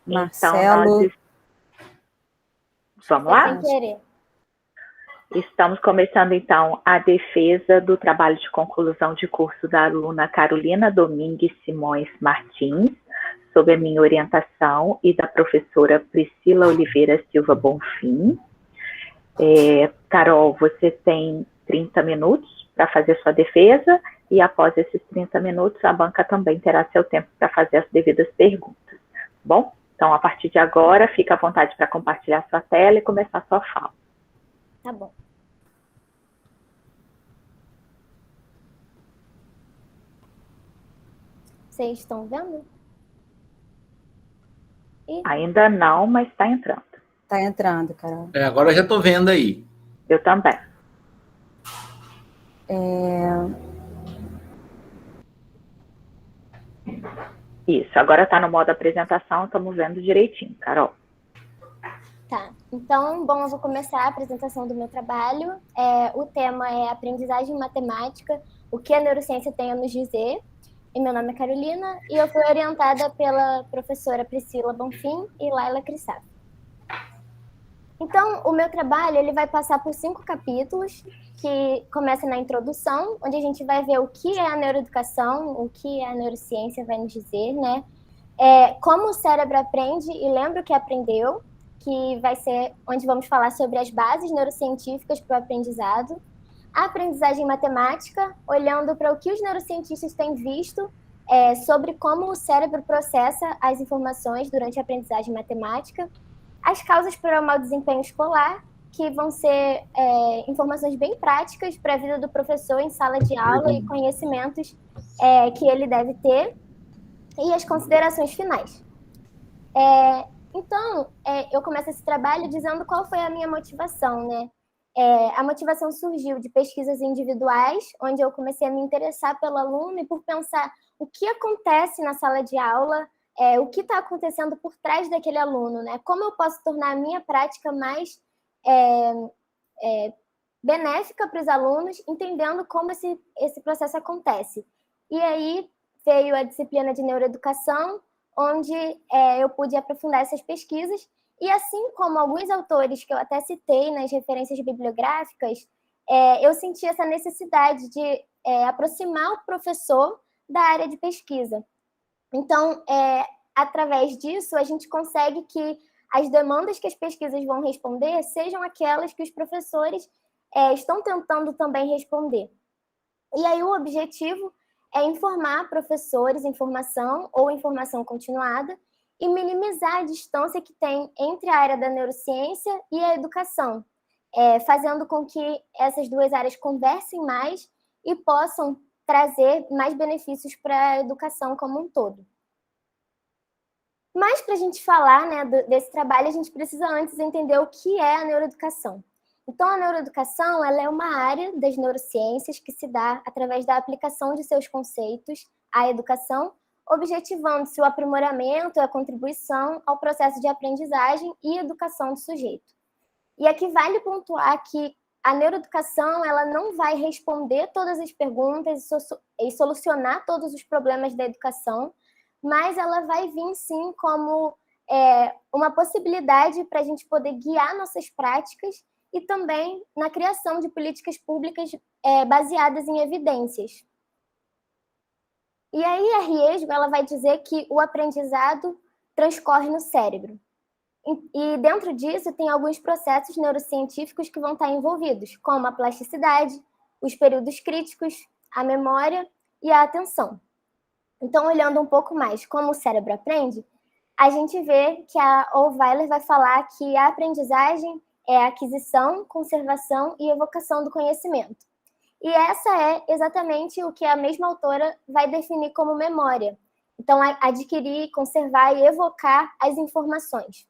Marcelo. Então, vamos lá? Estamos começando, então, a defesa do trabalho de conclusão de curso da aluna Carolina Domingues Simões Martins, sob a minha orientação e da professora Priscila Oliveira Silva Bonfim. Carol, você tem 30 minutos para fazer sua defesa e após esses 30 minutos a banca também terá seu tempo para fazer as devidas perguntas. Bom, então a partir de agora fica à vontade para compartilhar sua tela e começar sua fala. Tá bom. Vocês estão vendo? Ainda não, mas está entrando. Está entrando, Carol. Agora eu já estou vendo aí. Eu também. Isso, agora está no modo apresentação, estamos vendo direitinho, Carol. Tá, então, bom, eu vou começar a apresentação do meu trabalho. O tema é aprendizagem matemática, o que a neurociência tem a nos dizer. E meu nome é Carolina e eu fui orientada pela professora Priscila Bonfim e Laila Crissaf. Então, o meu trabalho ele vai passar por 5 capítulos, que começa na introdução, onde a gente vai ver o que é a neuroeducação, o que a neurociência vai nos dizer, né? Como o cérebro aprende e lembra o que aprendeu, que vai ser onde vamos falar sobre as bases neurocientíficas para o aprendizado. A aprendizagem matemática, olhando para o que os neurocientistas têm visto sobre como o cérebro processa as informações durante a aprendizagem matemática. As causas para o mau desempenho escolar, que vão ser informações bem práticas para a vida do professor em sala de aula e conhecimentos que ele deve ter. E as considerações finais. Então, eu começo esse trabalho dizendo qual foi a minha motivação, né? A motivação surgiu de pesquisas individuais, onde eu comecei a me interessar pelo aluno e por pensar o que acontece na sala de aula, o que está acontecendo por trás daquele aluno, né? Como eu posso tornar a minha prática mais benéfica para os alunos, entendendo como esse processo acontece. E aí veio a disciplina de neuroeducação, onde eu pude aprofundar essas pesquisas. E assim como alguns autores que eu até citei nas referências bibliográficas, eu senti essa necessidade de aproximar o professor da área de pesquisa. Então, através disso, a gente consegue que as demandas que as pesquisas vão responder sejam aquelas que os professores estão tentando também responder. E aí o objetivo é informar professores em formação ou em formação continuada e minimizar a distância que tem entre a área da neurociência e a educação, fazendo com que essas duas áreas conversem mais e possam trazer mais benefícios para a educação como um todo. Mas para a gente falar, né, desse trabalho, a gente precisa antes entender o que é a neuroeducação. Então, a neuroeducação ela é uma área das neurociências que se dá através da aplicação de seus conceitos à educação, objetivando-se o aprimoramento e a contribuição ao processo de aprendizagem e educação do sujeito. E aqui vale pontuar que a neuroeducação ela não vai responder todas as perguntas e solucionar todos os problemas da educação, mas ela vai vir, sim, como uma possibilidade para a gente poder guiar nossas práticas e também na criação de políticas públicas baseadas em evidências. E aí a Riesgo ela vai dizer que o aprendizado transcorre no cérebro. E dentro disso tem alguns processos neurocientíficos que vão estar envolvidos, como a plasticidade, os períodos críticos, a memória e a atenção. Então, olhando um pouco mais como o cérebro aprende, a gente vê que a Ohlweiler vai falar que a aprendizagem é a aquisição, conservação e evocação do conhecimento. E essa é exatamente o que a mesma autora vai definir como memória. Então, adquirir, conservar e evocar as informações.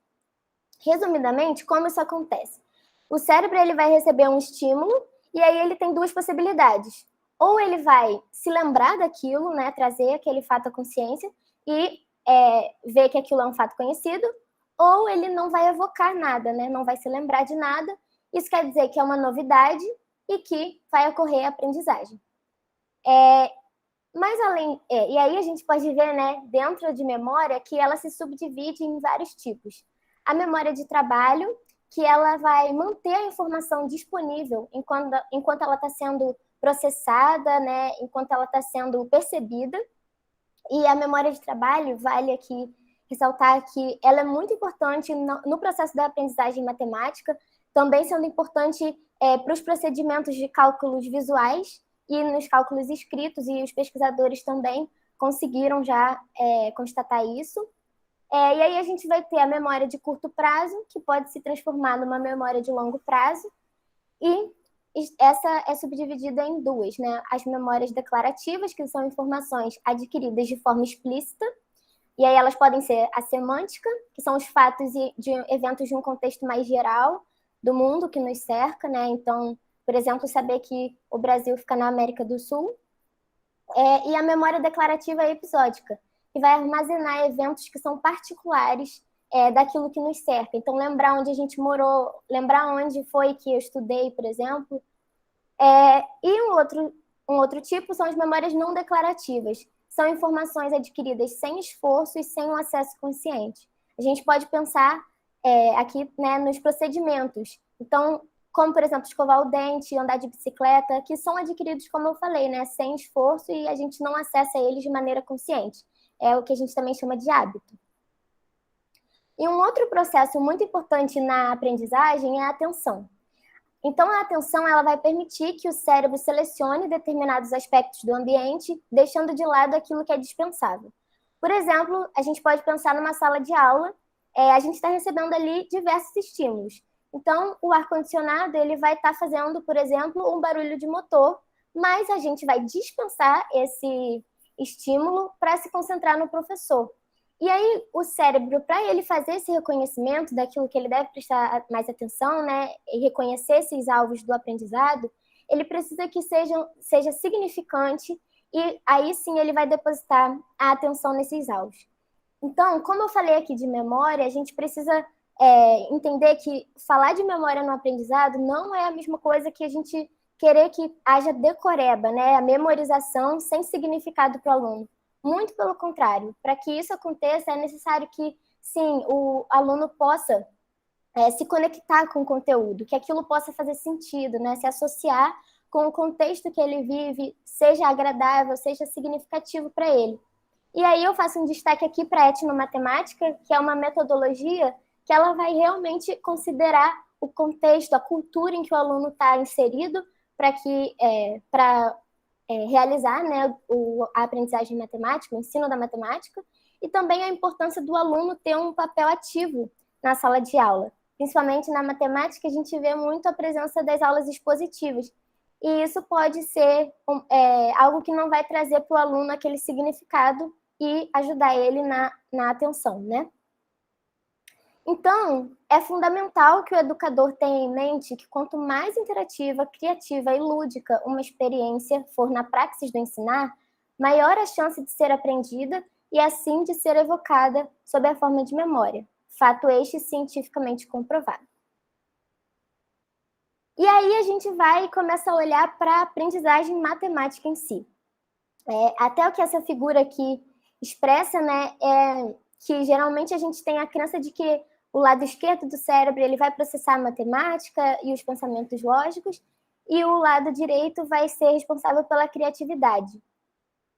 Resumidamente, como isso acontece? O cérebro ele vai receber um estímulo e aí ele tem duas possibilidades. Ou ele vai se lembrar daquilo, né, trazer aquele fato à consciência e ver que aquilo é um fato conhecido, ou ele não vai evocar nada, né, não vai se lembrar de nada. Isso quer dizer que é uma novidade e que vai ocorrer a aprendizagem. Mas e aí a gente pode ver, né, dentro de memória, que ela se subdivide em vários tipos. A memória de trabalho, que ela vai manter a informação disponível enquanto ela está sendo processada, né, enquanto ela está sendo percebida. E a memória de trabalho, vale aqui ressaltar que ela é muito importante no processo da aprendizagem matemática, também sendo importante para os procedimentos de cálculos visuais e nos cálculos escritos, e os pesquisadores também conseguiram já constatar isso. E aí a gente vai ter a memória de curto prazo, que pode se transformar numa memória de longo prazo, e essa é subdividida em duas, né? As memórias declarativas, que são informações adquiridas de forma explícita, e aí elas podem ser a semântica, que são os fatos de eventos de um contexto mais geral do mundo que nos cerca, né? Então, por exemplo, saber que o Brasil fica na América do Sul. E a memória declarativa episódica, que vai armazenar eventos que são particulares daquilo que nos cerca. Então, lembrar onde a gente morou, lembrar onde foi que eu estudei, por exemplo. E um outro tipo são as memórias não declarativas. São informações adquiridas sem esforço e sem um acesso consciente. A gente pode pensar aqui, né, nos procedimentos. Então, como, por exemplo, escovar o dente, andar de bicicleta, que são adquiridos, como eu falei, né, sem esforço, e a gente não acessa eles de maneira consciente. É o que a gente também chama de hábito. E um outro processo muito importante na aprendizagem é a atenção. Então, a atenção ela vai permitir que o cérebro selecione determinados aspectos do ambiente, deixando de lado aquilo que é dispensável. Por exemplo, a gente pode pensar numa sala de aula, a gente está recebendo ali diversos estímulos. Então, o ar-condicionado ele vai estar fazendo, por exemplo, um barulho de motor, mas a gente vai dispensar esse estímulo para se concentrar no professor. E aí, o cérebro, para ele fazer esse reconhecimento daquilo que ele deve prestar mais atenção, né, e reconhecer esses alvos do aprendizado, ele precisa que seja significante, e aí sim ele vai depositar a atenção nesses alvos. Então, como eu falei aqui de memória, a gente precisa entender que falar de memória no aprendizado não é a mesma coisa que a gente querer que haja decoreba, né, a memorização sem significado para o aluno. Muito pelo contrário, para que isso aconteça é necessário que, sim, o aluno possa se conectar com o conteúdo, que aquilo possa fazer sentido, né? Se associar com o contexto que ele vive, seja agradável, seja significativo para ele. E aí eu faço um destaque aqui para a etnomatemática, que é uma metodologia que ela vai realmente considerar o contexto, a cultura em que o aluno está inserido, para realizar, né, a aprendizagem matemática, o ensino da matemática, e também a importância do aluno ter um papel ativo na sala de aula. Principalmente na matemática, a gente vê muito a presença das aulas expositivas, e isso pode ser algo que não vai trazer para o aluno aquele significado e ajudar ele na atenção, né? Então, é fundamental que o educador tenha em mente que quanto mais interativa, criativa e lúdica uma experiência for na praxis do ensinar, maior a chance de ser aprendida e assim de ser evocada sob a forma de memória, fato este cientificamente comprovado. E aí a gente vai e começa a olhar para a aprendizagem matemática em si. Até o que essa figura aqui expressa, né, é que geralmente a gente tem a crença de que o lado esquerdo do cérebro ele vai processar a matemática e os pensamentos lógicos, e o lado direito vai ser responsável pela criatividade.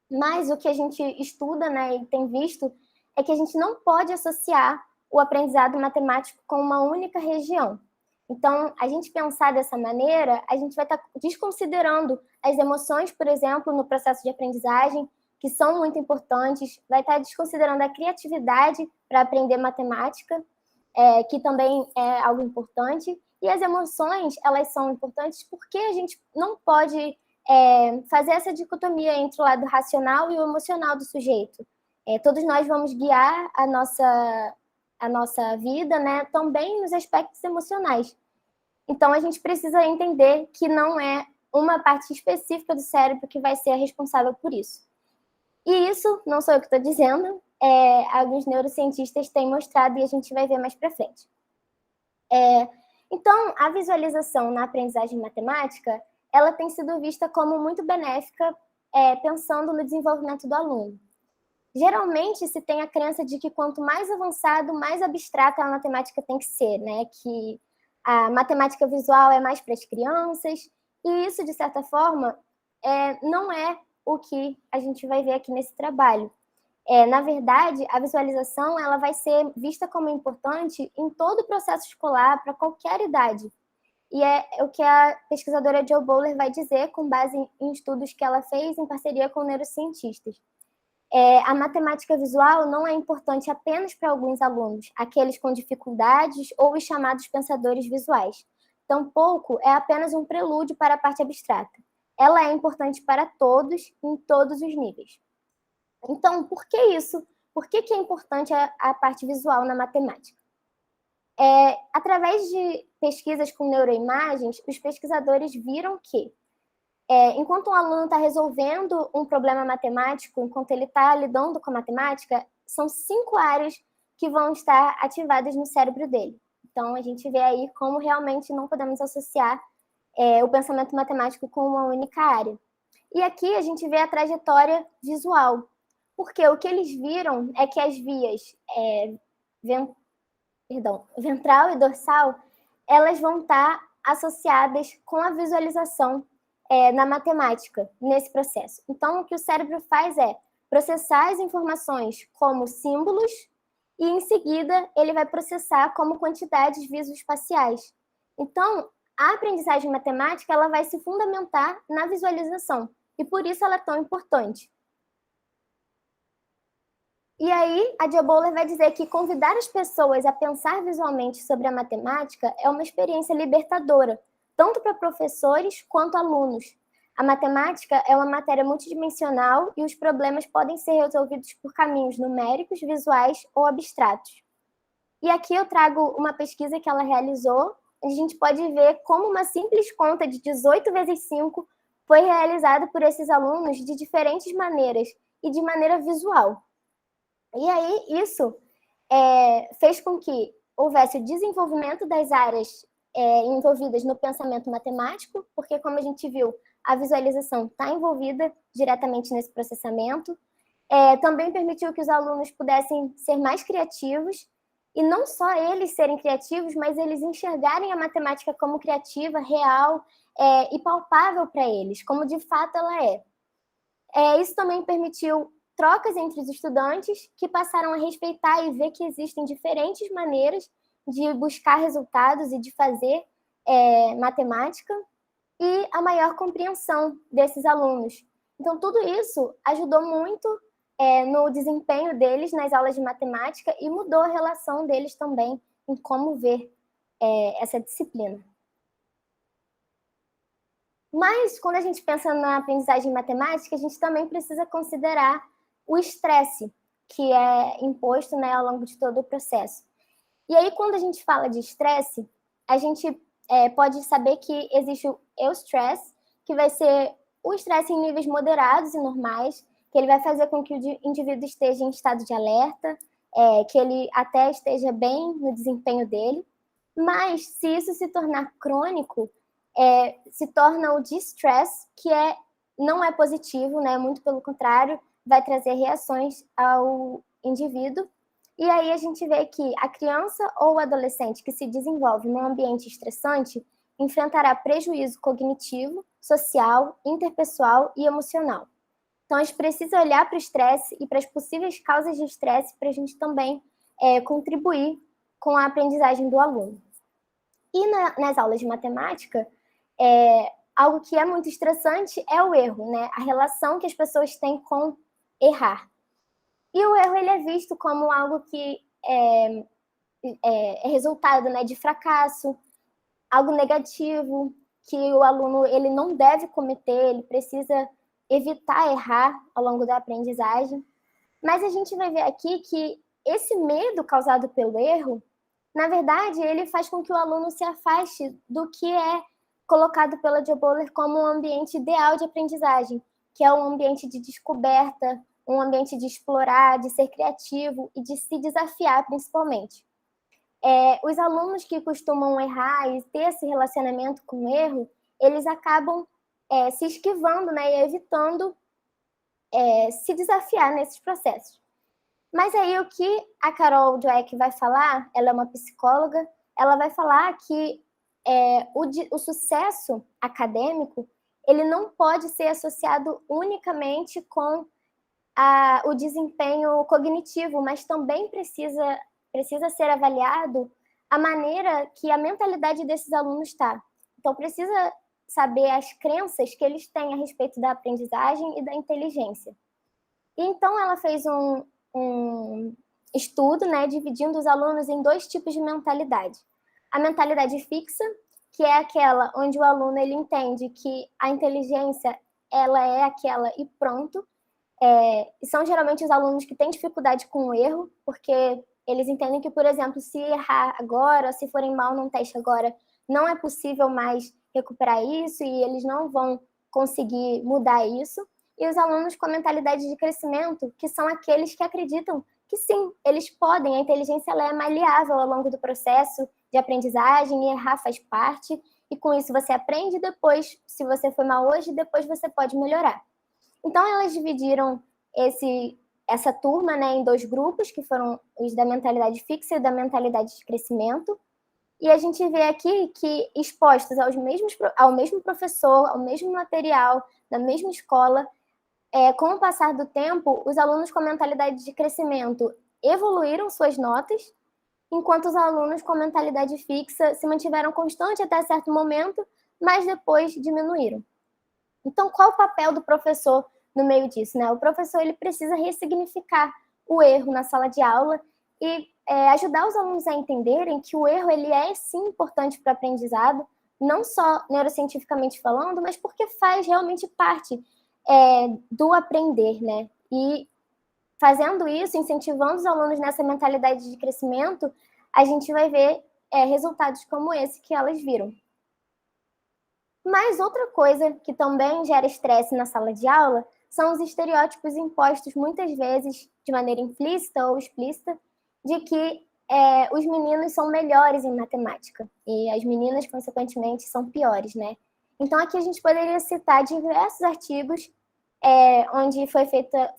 Mas o que a gente estuda, né, e tem visto é que a gente não pode associar o aprendizado matemático com uma única região. Então, a gente pensar dessa maneira, a gente vai estar desconsiderando as emoções, por exemplo, no processo de aprendizagem, que são muito importantes, vai estar desconsiderando a criatividade para aprender matemática, que também é algo importante, e as emoções, elas são importantes porque a gente não pode fazer essa dicotomia entre o lado racional e o emocional do sujeito. Todos nós vamos guiar a nossa vida, né, também nos aspectos emocionais. Então, a gente precisa entender que não é uma parte específica do cérebro que vai ser a responsável por isso. E isso não sou eu que estou dizendo, alguns neurocientistas têm mostrado e a gente vai ver mais para frente. Então, a visualização na aprendizagem matemática, ela tem sido vista como muito benéfica pensando no desenvolvimento do aluno. Geralmente se tem a crença de que quanto mais avançado, mais abstrata a matemática tem que ser, né? Que a matemática visual é mais para as crianças, e isso, de certa forma, não é o que a gente vai ver aqui nesse trabalho. Na verdade, a visualização ela vai ser vista como importante em todo o processo escolar, para qualquer idade. E é o que a pesquisadora Jo Boaler vai dizer, com base em estudos que ela fez em parceria com neurocientistas. A matemática visual não é importante apenas para alguns alunos, aqueles com dificuldades ou os chamados pensadores visuais. Tampouco é apenas um prelúdio para a parte abstrata. Ela é importante para todos, em todos os níveis. Então, por que isso? Por que é importante a parte visual na matemática? Através de pesquisas com neuroimagens, os pesquisadores viram que, enquanto um aluno está resolvendo um problema matemático, enquanto ele está lidando com a matemática, são 5 áreas que vão estar ativadas no cérebro dele. Então, a gente vê aí como realmente não podemos associar o pensamento matemático com uma única área. E aqui a gente vê a trajetória visual, porque o que eles viram é que as vias ventral e dorsal, elas vão estar associadas com a visualização na matemática, nesse processo. Então, o que o cérebro faz é processar as informações como símbolos e, em seguida, ele vai processar como quantidades visoespaciais. Então, a aprendizagem matemática ela vai se fundamentar na visualização, e por isso ela é tão importante. E aí, a Jo Boaler vai dizer que convidar as pessoas a pensar visualmente sobre a matemática é uma experiência libertadora, tanto para professores quanto alunos. A matemática é uma matéria multidimensional e os problemas podem ser resolvidos por caminhos numéricos, visuais ou abstratos. E aqui eu trago uma pesquisa que ela realizou, onde a gente pode ver como uma simples conta de 18 vezes 5 foi realizada por esses alunos de diferentes maneiras e de maneira visual. E aí, isso fez com que houvesse o desenvolvimento das áreas envolvidas no pensamento matemático, porque, como a gente viu, a visualização está envolvida diretamente nesse processamento. Também permitiu que os alunos pudessem ser mais criativos, e não só eles serem criativos, mas eles enxergarem a matemática como criativa, real e palpável para eles, como de fato ela é. Isso também permitiu trocas entre os estudantes, que passaram a respeitar e ver que existem diferentes maneiras de buscar resultados e de fazer matemática, e a maior compreensão desses alunos. Então, tudo isso ajudou muito no desempenho deles nas aulas de matemática e mudou a relação deles também em como ver essa disciplina. Mas, quando a gente pensa na aprendizagem matemática, a gente também precisa considerar o estresse que é imposto, né, ao longo de todo o processo. E aí, quando a gente fala de estresse, a gente pode saber que existe o eustress, que vai ser o estresse em níveis moderados e normais, que ele vai fazer com que o indivíduo esteja em estado de alerta, que ele até esteja bem no desempenho dele. Mas, se isso se tornar crônico, se torna o distress, que não é positivo, né? Muito pelo contrário, vai trazer reações ao indivíduo. E aí a gente vê que a criança ou o adolescente que se desenvolve num ambiente estressante enfrentará prejuízo cognitivo, social, interpessoal e emocional. Então, a gente precisa olhar para o estresse e para as possíveis causas de estresse para a gente também contribuir com a aprendizagem do aluno. E nas aulas de matemática, algo que é muito estressante é o erro, né? A relação que as pessoas têm com errar. E o erro ele é visto como algo que é resultado, né, de fracasso, algo negativo, que o aluno ele não deve cometer, ele precisa evitar errar ao longo da aprendizagem. Mas a gente vai ver aqui que esse medo causado pelo erro, na verdade, ele faz com que o aluno se afaste do que é colocado pela Jo Boaler como um ambiente ideal de aprendizagem, que é um ambiente de descoberta, um ambiente de explorar, de ser criativo e de se desafiar, principalmente. Os alunos que costumam errar e ter esse relacionamento com o erro, eles acabam se esquivando, né, e evitando se desafiar nesses processos. Mas aí o que a Carol Dweck vai falar, ela é uma psicóloga, ela vai falar que o sucesso acadêmico ele não pode ser associado unicamente com o desempenho cognitivo, mas também precisa ser avaliado a maneira que a mentalidade desses alunos está. Então, precisa saber as crenças que eles têm a respeito da aprendizagem e da inteligência. E, então, ela fez um estudo, né, dividindo os alunos em 2 tipos de mentalidade. A mentalidade fixa, que é aquela onde o aluno ele entende que a inteligência ela é aquela e pronto. São geralmente os alunos que têm dificuldade com o erro, porque eles entendem que, por exemplo, se errar agora, se forem mal num teste agora, não é possível mais recuperar isso e eles não vão conseguir mudar isso. E os alunos com a mentalidade de crescimento, que são aqueles que acreditam que sim, eles podem, a inteligência ela é maleável ao longo do processo de aprendizagem e errar faz parte, e com isso você aprende depois, se você foi mal hoje, depois você pode melhorar. Então, elas dividiram essa turma, né, em 2 grupos, que foram os da mentalidade fixa e da mentalidade de crescimento. E a gente vê aqui que, expostos ao mesmo professor, ao mesmo material, da mesma escola, com o passar do tempo, os alunos com a mentalidade de crescimento evoluíram suas notas, enquanto os alunos com a mentalidade fixa se mantiveram constantes até certo momento, mas depois diminuíram. Então, qual o papel do professor no meio disso, né? O professor ele precisa ressignificar o erro na sala de aula e ajudar os alunos a entenderem que o erro ele é sim importante para o aprendizado, não só neurocientificamente falando, mas porque faz realmente parte do aprender, né? E fazendo isso, incentivando os alunos nessa mentalidade de crescimento, a gente vai ver resultados como esse que elas viram. Mas outra coisa que também gera estresse na sala de aula são os estereótipos impostos muitas vezes de maneira implícita ou explícita de que os meninos são melhores em matemática e as meninas, consequentemente, são piores, né? Então, aqui a gente poderia citar diversos artigos onde foi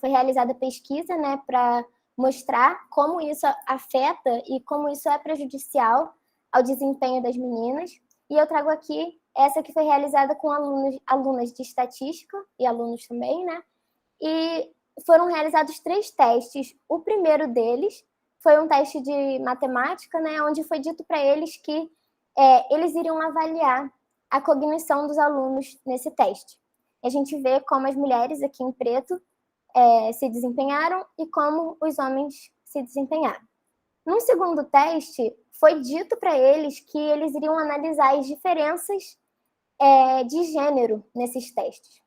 realizada pesquisa, né, para mostrar como isso afeta e como isso é prejudicial ao desempenho das meninas. E eu trago aqui essa que foi realizada com alunas de estatística e alunos também, né? E foram realizados 3 testes. O primeiro deles foi um teste de matemática, né? Onde foi dito para eles que eles iriam avaliar a cognição dos alunos nesse teste. E a gente vê como as mulheres aqui em preto se desempenharam e como os homens se desempenharam. No segundo teste, foi dito para eles que eles iriam analisar as diferenças de gênero nesses testes.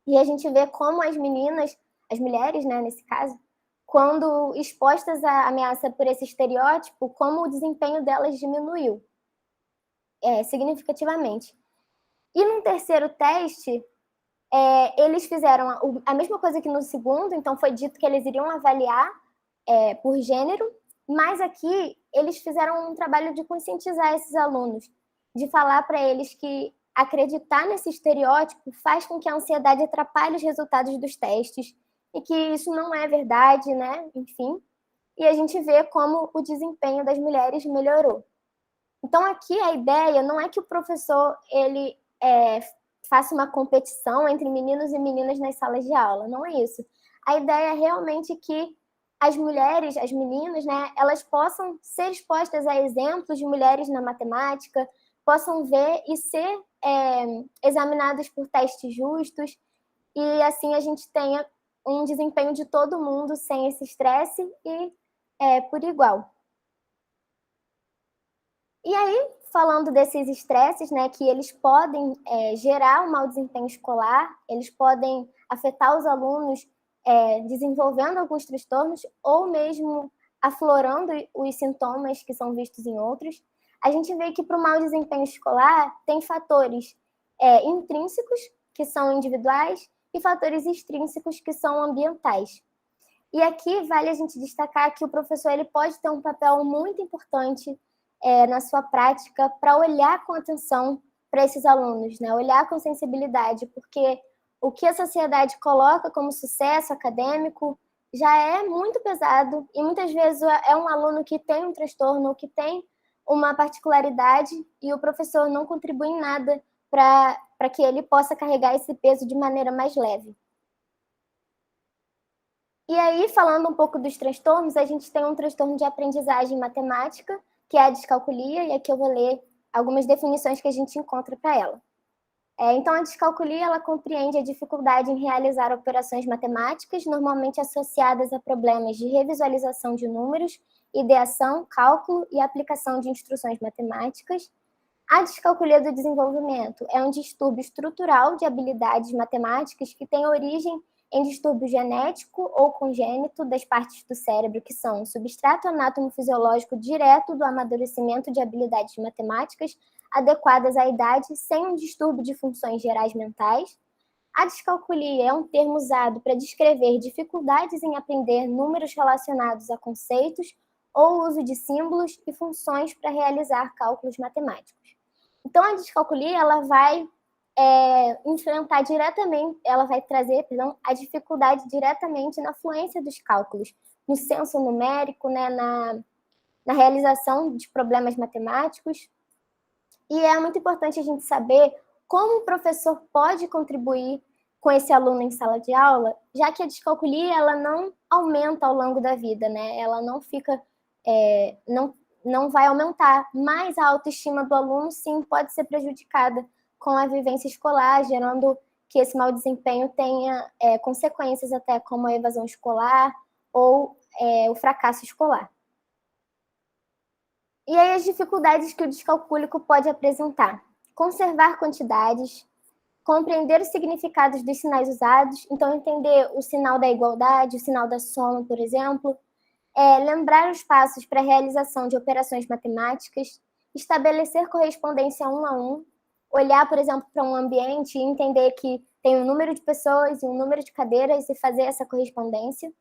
E a gente vê como as mulheres, né, nesse caso, quando expostas à ameaça por esse estereótipo, como o desempenho delas diminuiu significativamente. E no terceiro teste, eles fizeram a mesma coisa que no segundo, então foi dito que eles iriam avaliar por gênero, mas aqui eles fizeram um trabalho de conscientizar esses alunos, de falar para eles que acreditar nesse estereótipo faz com que a ansiedade atrapalhe os resultados dos testes e que isso não é verdade, né? Enfim. E a gente vê como o desempenho das mulheres melhorou. Então, aqui a ideia não é que o professor ele faça uma competição entre meninos e meninas nas salas de aula, não é isso. A ideia é realmente que as mulheres, as meninas, né, elas possam ser expostas a exemplos de mulheres na matemática, possam ver e ser examinadas por testes justos, e assim a gente tenha um desempenho de todo mundo sem esse estresse e por igual. E aí, falando desses estresses, né, que eles podem gerar um mau desempenho escolar, eles podem afetar os alunos desenvolvendo alguns transtornos ou mesmo aflorando os sintomas que são vistos em outros, a gente vê que para o mau desempenho escolar tem fatores intrínsecos, que são individuais, e fatores extrínsecos, que são ambientais. E aqui vale a gente destacar que o professor ele pode ter um papel muito importante na sua prática para olhar com atenção para esses alunos, né? Olhar com sensibilidade, porque o que a sociedade coloca como sucesso acadêmico já é muito pesado e muitas vezes é um aluno que tem um transtorno, que tem uma particularidade e o professor não contribui em nada para que ele possa carregar esse peso de maneira mais leve. E aí, falando um pouco dos transtornos, a gente tem um transtorno de aprendizagem matemática, que é a descalculia, e aqui eu vou ler algumas definições que a gente encontra para ela. Então, a descalculia ela compreende a dificuldade em realizar operações matemáticas, normalmente associadas a problemas de revisualização de números, ideação, cálculo e aplicação de instruções matemáticas. A descalculia do desenvolvimento é um distúrbio estrutural de habilidades matemáticas que tem origem em distúrbio genético ou congênito das partes do cérebro que são substrato anátomo-fisiológico direto do amadurecimento de habilidades matemáticas adequadas à idade, sem um distúrbio de funções gerais mentais. A descalculia é um termo usado para descrever dificuldades em aprender números relacionados a conceitos ou o uso de símbolos e funções para realizar cálculos matemáticos. Então, a descalculia ela vai enfrentar diretamente, ela vai trazer, a dificuldade diretamente na fluência dos cálculos, no senso numérico, né, na realização de problemas matemáticos. E é muito importante a gente saber como o professor pode contribuir com esse aluno em sala de aula, já que a descalculia ela não aumenta ao longo da vida, né? Ela não fica, não vai aumentar, mas a autoestima do aluno sim pode ser prejudicada com a vivência escolar, gerando que esse mau desempenho tenha consequências até como a evasão escolar ou o fracasso escolar. E aí as dificuldades que o descalcúlico pode apresentar: conservar quantidades, compreender os significados dos sinais usados, então entender o sinal da igualdade, o sinal da soma, por exemplo, lembrar os passos para a realização de operações matemáticas, estabelecer correspondência um a um, olhar, por exemplo, para um ambiente e entender que tem um número de pessoas e um número de cadeiras e fazer essa correspondência,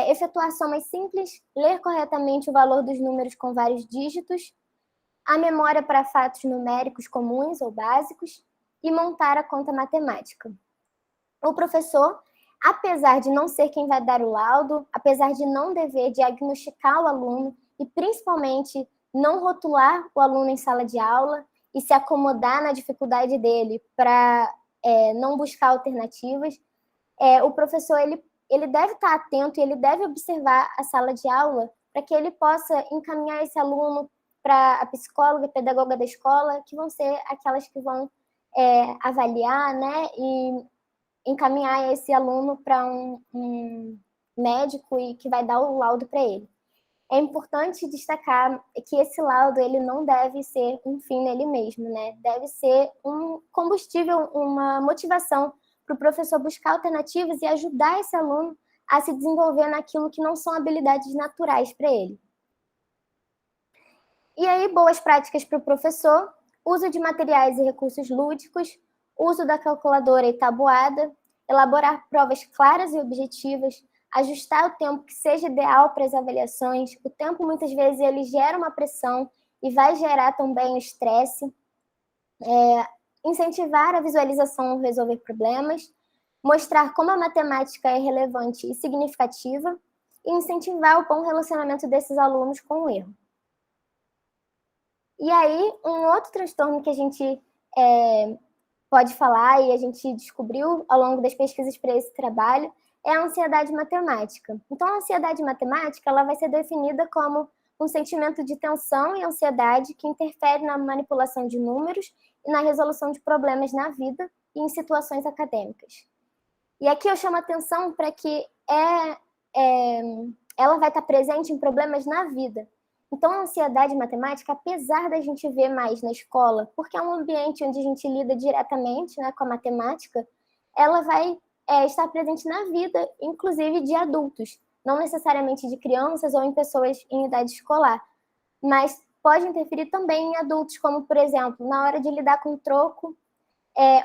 efetuar somas simples, ler corretamente o valor dos números com vários dígitos, a memória para fatos numéricos comuns ou básicos e montar a conta matemática. O professor, apesar de não ser quem vai dar o laudo, apesar de não dever diagnosticar o aluno e principalmente não rotular o aluno em sala de aula e se acomodar na dificuldade dele para não buscar alternativas, o professor ele deve estar atento e ele deve observar a sala de aula para que ele possa encaminhar esse aluno para a psicóloga e pedagoga da escola, que vão ser aquelas que vão avaliar, né, e encaminhar esse aluno para um médico e que vai dar o laudo para ele. É importante destacar que esse laudo ele não deve ser um fim nele mesmo, né? Deve ser um combustível, uma motivação para o professor buscar alternativas e ajudar esse aluno a se desenvolver naquilo que não são habilidades naturais para ele. E aí, boas práticas para o professor: uso de materiais e recursos lúdicos, uso da calculadora e tabuada, elaborar provas claras e objetivas, ajustar o tempo que seja ideal para as avaliações. O tempo, muitas vezes, ele gera uma pressão e vai gerar também o estresse. Incentivar a visualização ao resolver problemas, mostrar como a matemática é relevante e significativa e incentivar o bom relacionamento desses alunos com o erro. E aí, um outro transtorno que a gente pode falar e a gente descobriu ao longo das pesquisas para esse trabalho é a ansiedade matemática. Então, a ansiedade matemática ela vai ser definida como um sentimento de tensão e ansiedade que interfere na manipulação de números e na resolução de problemas na vida e em situações acadêmicas. E aqui eu chamo a atenção para que ela vai estar presente em problemas na vida. Então, a ansiedade matemática, apesar da gente ver mais na escola, porque é um ambiente onde a gente lida diretamente, né, com a matemática, ela vai estar presente na vida, inclusive de adultos, não necessariamente de crianças ou em pessoas em idade escolar, mas pode interferir também em adultos, como, por exemplo, na hora de lidar com troco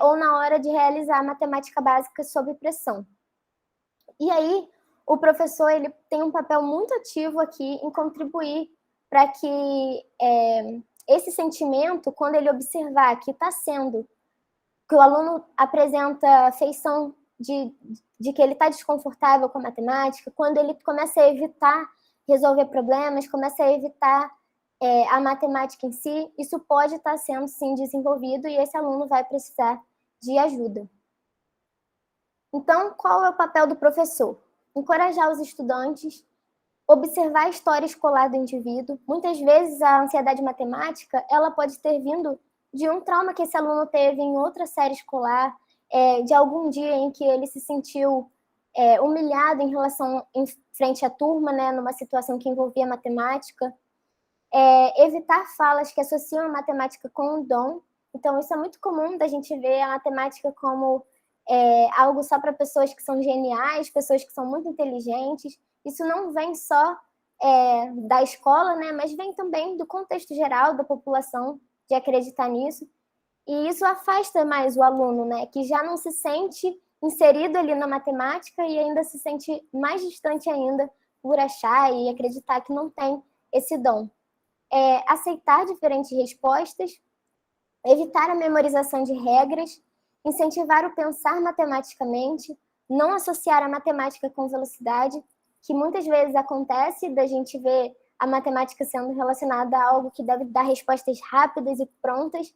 ou na hora de realizar a matemática básica sob pressão. E aí, o professor ele tem um papel muito ativo aqui em contribuir para que esse sentimento, quando ele observar que está sendo que o aluno apresenta feição de que ele está desconfortável com a matemática, quando ele começa a evitar resolver problemas, começa a evitar a matemática em si, isso pode estar sendo, sim, desenvolvido e esse aluno vai precisar de ajuda. Então, qual é o papel do professor? Encorajar os estudantes, observar a história escolar do indivíduo. Muitas vezes, a ansiedade matemática, ela pode ter vindo de um trauma que esse aluno teve em outra série escolar, de algum dia em que ele se sentiu humilhado em frente à turma, né, numa situação que envolvia matemática. Evitar falas que associam a matemática com um dom. Então, isso é muito comum da gente ver a matemática como algo só para pessoas que são geniais, pessoas que são muito inteligentes. Isso não vem só da escola, né, mas vem também do contexto geral da população de acreditar nisso. E isso afasta mais o aluno, né, que já não se sente inserido ali na matemática e ainda se sente mais distante ainda por achar e acreditar que não tem esse dom. Aceitar diferentes respostas, evitar a memorização de regras, incentivar o pensar matematicamente, não associar a matemática com velocidade, que muitas vezes acontece da gente ver a matemática sendo relacionada a algo que deve dar respostas rápidas e prontas,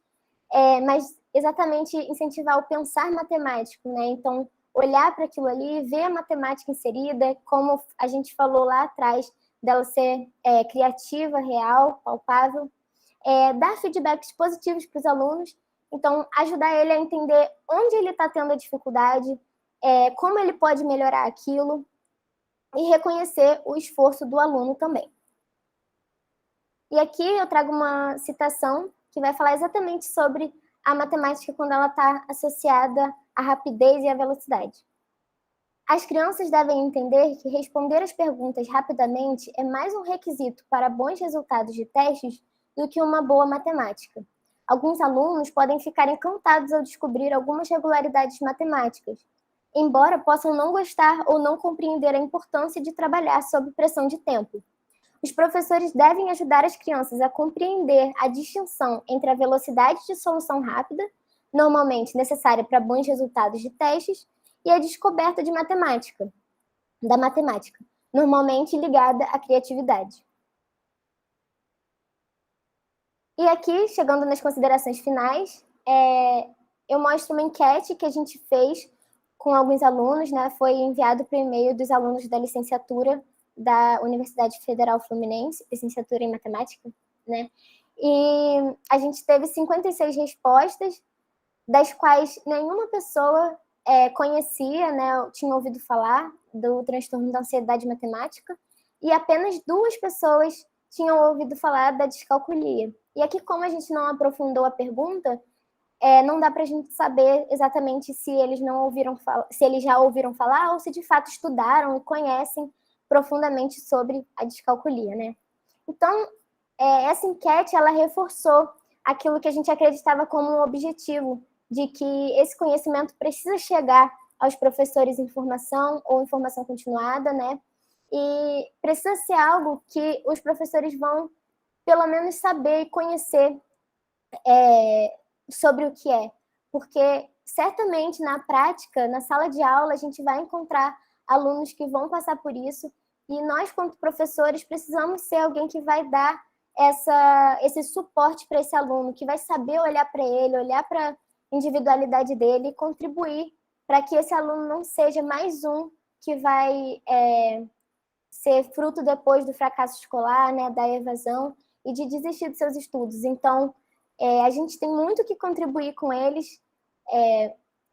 mas exatamente incentivar o pensar matemático, né? Então, olhar para aquilo ali, ver a matemática inserida, como a gente falou lá atrás, dela ser criativa, real, palpável, dar feedbacks positivos para os alunos, então ajudar ele a entender onde ele está tendo a dificuldade, como ele pode melhorar aquilo e reconhecer o esforço do aluno também. E aqui eu trago uma citação que vai falar exatamente sobre a matemática quando ela está associada à rapidez e à velocidade. As crianças devem entender que responder as perguntas rapidamente é mais um requisito para bons resultados de testes do que uma boa matemática. Alguns alunos podem ficar encantados ao descobrir algumas regularidades matemáticas, embora possam não gostar ou não compreender a importância de trabalhar sob pressão de tempo. Os professores devem ajudar as crianças a compreender a distinção entre a velocidade de solução rápida, normalmente necessária para bons resultados de testes, e a descoberta da matemática, normalmente ligada à criatividade. E aqui, chegando nas considerações finais, eu mostro uma enquete que a gente fez com alguns alunos, né? Foi enviado por e-mail dos alunos da licenciatura da Universidade Federal Fluminense, licenciatura em matemática, né? E a gente teve 56 respostas, das quais nenhuma pessoa conhecia, né, tinha ouvido falar do transtorno da ansiedade matemática, e apenas 2 pessoas tinham ouvido falar da descalculia. E aqui, como a gente não aprofundou a pergunta, não dá para a gente saber exatamente se eles não ouviram se eles já ouviram falar ou se de fato estudaram e conhecem profundamente sobre a descalculia, né? Então, essa enquete ela reforçou aquilo que a gente acreditava como um objetivo, de que esse conhecimento precisa chegar aos professores em formação ou em formação continuada, né? E precisa ser algo que os professores vão, pelo menos, saber e conhecer sobre o que é. Porque, certamente, na prática, na sala de aula, a gente vai encontrar alunos que vão passar por isso, e nós, quanto professores, precisamos ser alguém que vai dar esse suporte para esse aluno, que vai saber olhar para ele, olhar para a individualidade dele e contribuir para que esse aluno não seja mais um que vai ser fruto depois do fracasso escolar, né, da evasão e de desistir dos seus estudos. Então, a gente tem muito que contribuir com eles,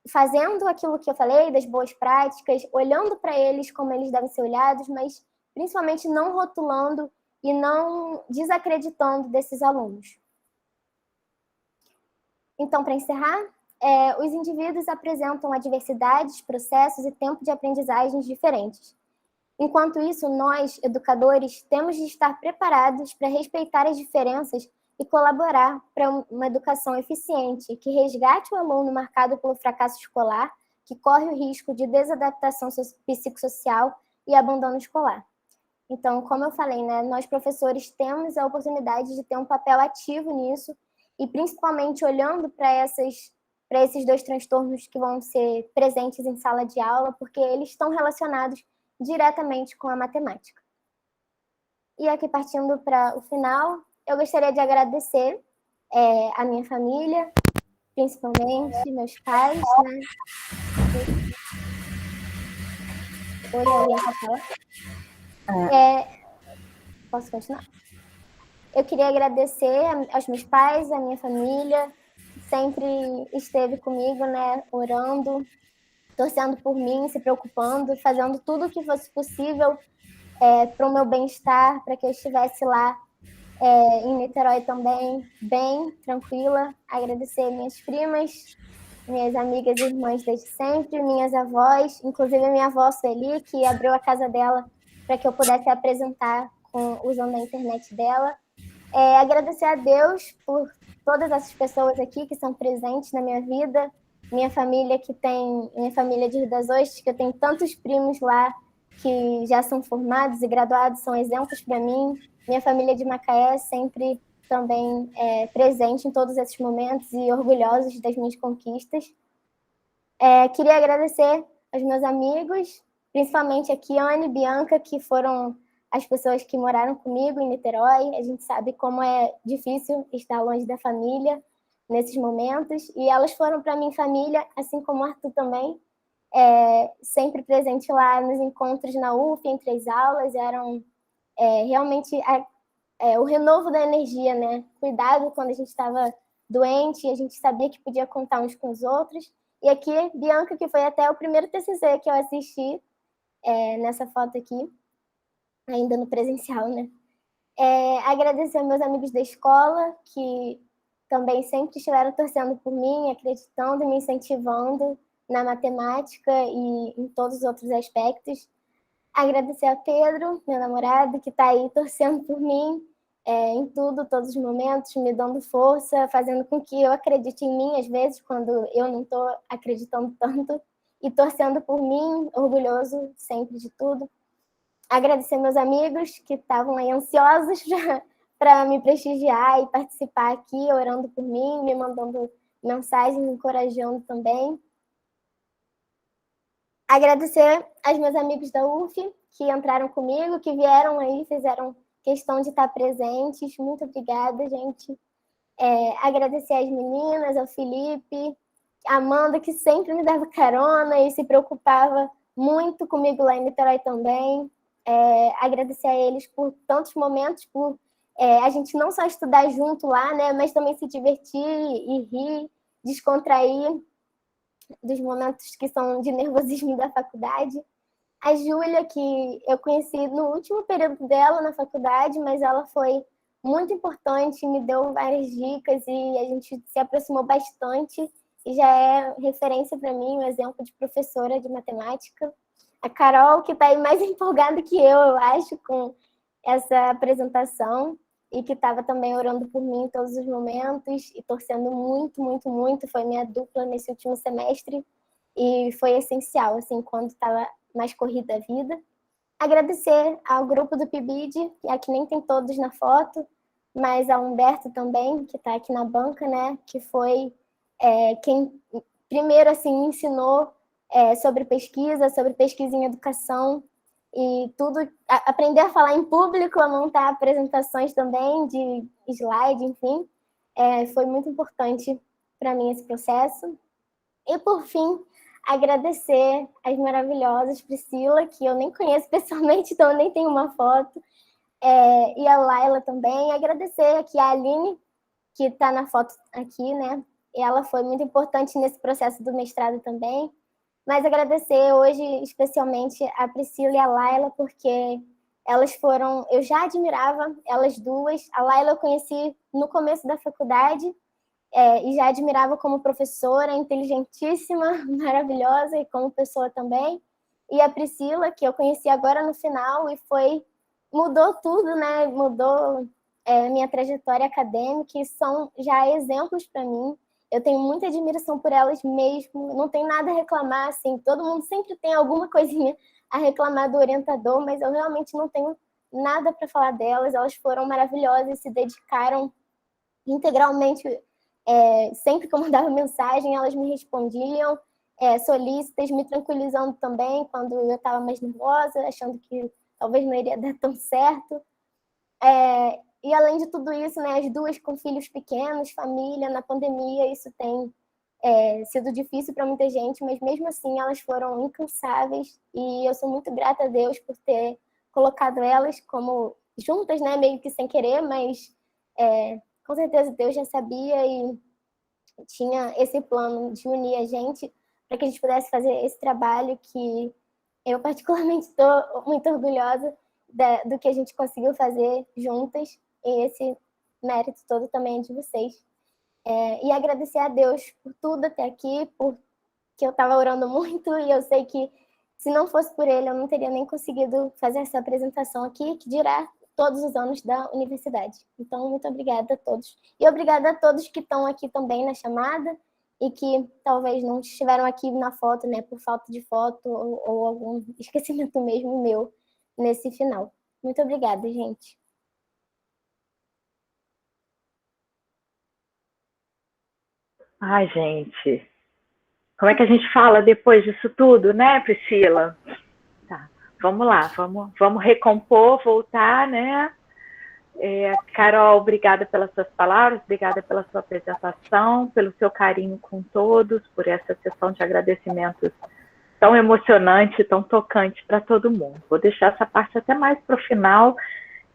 fazendo aquilo que eu falei, das boas práticas, olhando para eles como eles devem ser olhados, mas principalmente não rotulando e não desacreditando desses alunos. Então, para encerrar, os indivíduos apresentam adversidades, processos e tempo de aprendizagens diferentes. Enquanto isso, nós, educadores, temos de estar preparados para respeitar as diferenças e colaborar para uma educação eficiente, que resgate o aluno marcado pelo fracasso escolar, que corre o risco de desadaptação psicossocial e abandono escolar. Então, como eu falei, né, nós professores temos a oportunidade de ter um papel ativo nisso, e principalmente olhando para essas para esses 2 transtornos que vão ser presentes em sala de aula, porque eles estão relacionados diretamente com a matemática. E aqui, partindo para o final, eu gostaria de agradecer a minha família, principalmente meus pais, né? Oi, alguém quer falar? Posso continuar? Eu queria agradecer aos meus pais, à minha família, que sempre esteve comigo, né, orando, torcendo por mim, se preocupando, fazendo tudo o que fosse possível para o meu bem-estar, para que eu estivesse lá em Niterói também, bem, tranquila. Agradecer minhas primas, minhas amigas e irmãs desde sempre, minhas avós, inclusive a minha avó Sueli, que abriu a casa dela para que eu pudesse apresentar usando a internet dela. Agradecer a Deus por todas essas pessoas aqui que são presentes na minha vida, minha família de Rio das Ostras, que eu tenho tantos primos lá que já são formados e graduados, são exemplos para mim, minha família de Macaé sempre também presente em todos esses momentos e orgulhosos das minhas conquistas. Queria agradecer aos meus amigos, principalmente a Kiane e Bianca, que foram as pessoas que moraram comigo em Niterói. A gente sabe como é difícil estar longe da família nesses momentos, e elas foram para mim família, assim como o Arthur também, sempre presente lá nos encontros na UF, entre as aulas, eram realmente o renovo da energia, né? Cuidado quando a gente estava doente, a gente sabia que podia contar uns com os outros. E aqui, Bianca, que foi até o primeiro TCC que eu assisti, nessa foto aqui, ainda no presencial, né? Agradecer aos meus amigos da escola, que também sempre estiveram torcendo por mim, acreditando e me incentivando na matemática e em todos os outros aspectos. Agradecer a Pedro, meu namorado, que está aí torcendo por mim em tudo, todos os momentos, me dando força, fazendo com que eu acredite em mim, às vezes, quando eu não estou acreditando tanto, e torcendo por mim, orgulhoso sempre de tudo. Agradecer meus amigos que estavam aí ansiosos para me prestigiar e participar aqui, orando por mim, me mandando mensagens, encorajando também. Agradecer aos meus amigos da UF que entraram comigo, que vieram aí, fizeram questão de estar presentes. Muito obrigada, gente. Agradecer às meninas, ao Felipe, a Amanda, que sempre me dava carona e se preocupava muito comigo lá em Niterói também. Agradecer a eles por tantos momentos, por a gente não só estudar junto lá, né, mas também se divertir e rir, descontrair dos momentos que são de nervosismo da faculdade. A Júlia, que eu conheci no último período dela na faculdade, mas ela foi muito importante, me deu várias dicas e a gente se aproximou bastante e já é referência para mim, um exemplo de professora de matemática. A Carol, que está aí mais empolgada que eu acho, com essa apresentação e que estava também orando por mim em todos os momentos e torcendo muito, muito, muito. Foi minha dupla nesse último semestre e foi essencial, assim, quando estava mais corrida a vida. Agradecer ao grupo do PIBID, que aqui nem tem todos na foto, mas ao Humberto também, que está aqui na banca, né, que foi quem primeiro, assim, me ensinou sobre pesquisa em educação, e tudo, aprender a falar em público, a montar apresentações também de slide, enfim, foi muito importante para mim esse processo. E, por fim, agradecer às maravilhosas Priscila, que eu nem conheço pessoalmente, então eu nem tenho uma foto, e a Laila também. Agradecer aqui a Aline, que está na foto aqui, né? E ela foi muito importante nesse processo do mestrado também. Mas agradecer hoje especialmente a Priscila e a Laila, porque elas foram... Eu já admirava elas duas. A Laila eu conheci no começo da faculdade e já admirava como professora, inteligentíssima, maravilhosa, e como pessoa também. E a Priscila, que eu conheci agora no final, e mudou tudo, né? Mudou minha trajetória acadêmica, e são já exemplos para mim. Eu tenho muita admiração por elas mesmo, não tem nada a reclamar, assim, todo mundo sempre tem alguma coisinha a reclamar do orientador, mas eu realmente não tenho nada para falar delas. Elas foram maravilhosas, se dedicaram integralmente Sempre que eu mandava mensagem, elas me respondiam, solícitas, me tranquilizando também quando eu estava mais nervosa, achando que talvez não iria dar tão certo. E além de tudo isso, né, as duas com filhos pequenos, família, na pandemia, isso tem sido difícil para muita gente, mas mesmo assim elas foram incansáveis e eu sou muito grata a Deus por ter colocado elas como juntas, né, meio que sem querer, mas com certeza Deus já sabia e tinha esse plano de unir a gente para que a gente pudesse fazer esse trabalho que eu particularmente estou muito orgulhosa do que a gente conseguiu fazer juntas, e esse mérito todo também é de vocês. E agradecer a Deus por tudo até aqui, porque eu estava orando muito e eu sei que se não fosse por ele eu não teria nem conseguido fazer essa apresentação aqui, que dirá todos os anos da universidade. Então, muito obrigada a todos. E obrigada a todos que estão aqui também na chamada e que talvez não estiveram aqui na foto, né, por falta de foto ou algum esquecimento mesmo meu nesse final. Muito obrigada, gente. Ai, gente, como é que a gente fala depois disso tudo, né, Priscila? Tá, vamos lá, vamos recompor, voltar, né? Carol, obrigada pelas suas palavras, obrigada pela sua apresentação, pelo seu carinho com todos, por essa sessão de agradecimentos tão emocionante, tão tocante para todo mundo. Vou deixar essa parte até mais para o final.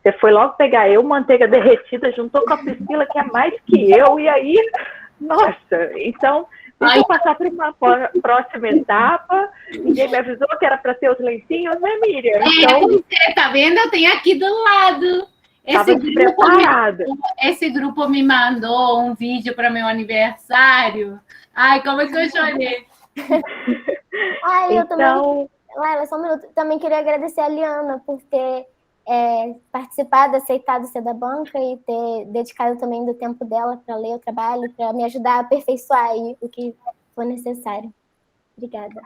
Você foi logo pegar eu, manteiga derretida, juntou com a Priscila, que é mais que eu, e aí, nossa, então, deixa eu passar para uma próxima etapa. Ninguém me avisou que era para ter os lencinhos, né, Miriam? Então, você tá vendo? Eu tenho aqui do lado. Esse grupo me mandou um vídeo para meu aniversário. Ai, como é que eu chorei. Ai, eu também... Laila, só um minuto. Também queria agradecer a Liana por ter participado, aceitado ser da banca e ter dedicado também do tempo dela para ler o trabalho, para me ajudar a aperfeiçoar aí o que for necessário. Obrigada.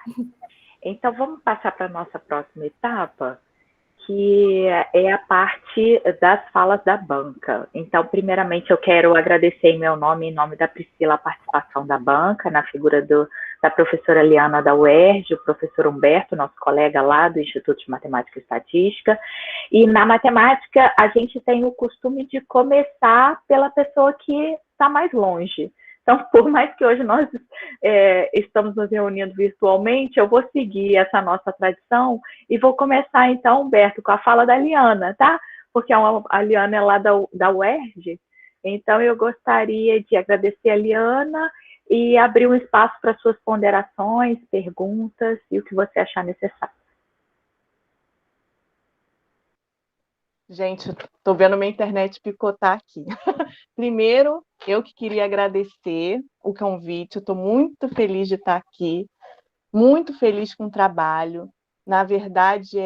Então, vamos passar para a nossa próxima etapa, que é a parte das falas da banca. Então, primeiramente, eu quero agradecer em meu nome, em nome da Priscila, a participação da banca, na figura da professora Liana da UERJ, o professor Humberto, nosso colega lá do Instituto de Matemática e Estatística. E na matemática, a gente tem o costume de começar pela pessoa que está mais longe. Então, por mais que hoje nós estamos nos reunindo virtualmente, eu vou seguir essa nossa tradição e vou começar, então, Humberto, com a fala da Liana, tá? Porque a Liana é lá da UERJ, então eu gostaria de agradecer a Liana e abrir um espaço para suas ponderações, perguntas e o que você achar necessário. Gente, estou vendo minha internet picotar aqui. Primeiro, eu que queria agradecer o convite, eu estou muito feliz de estar aqui, muito feliz com o trabalho. Na verdade,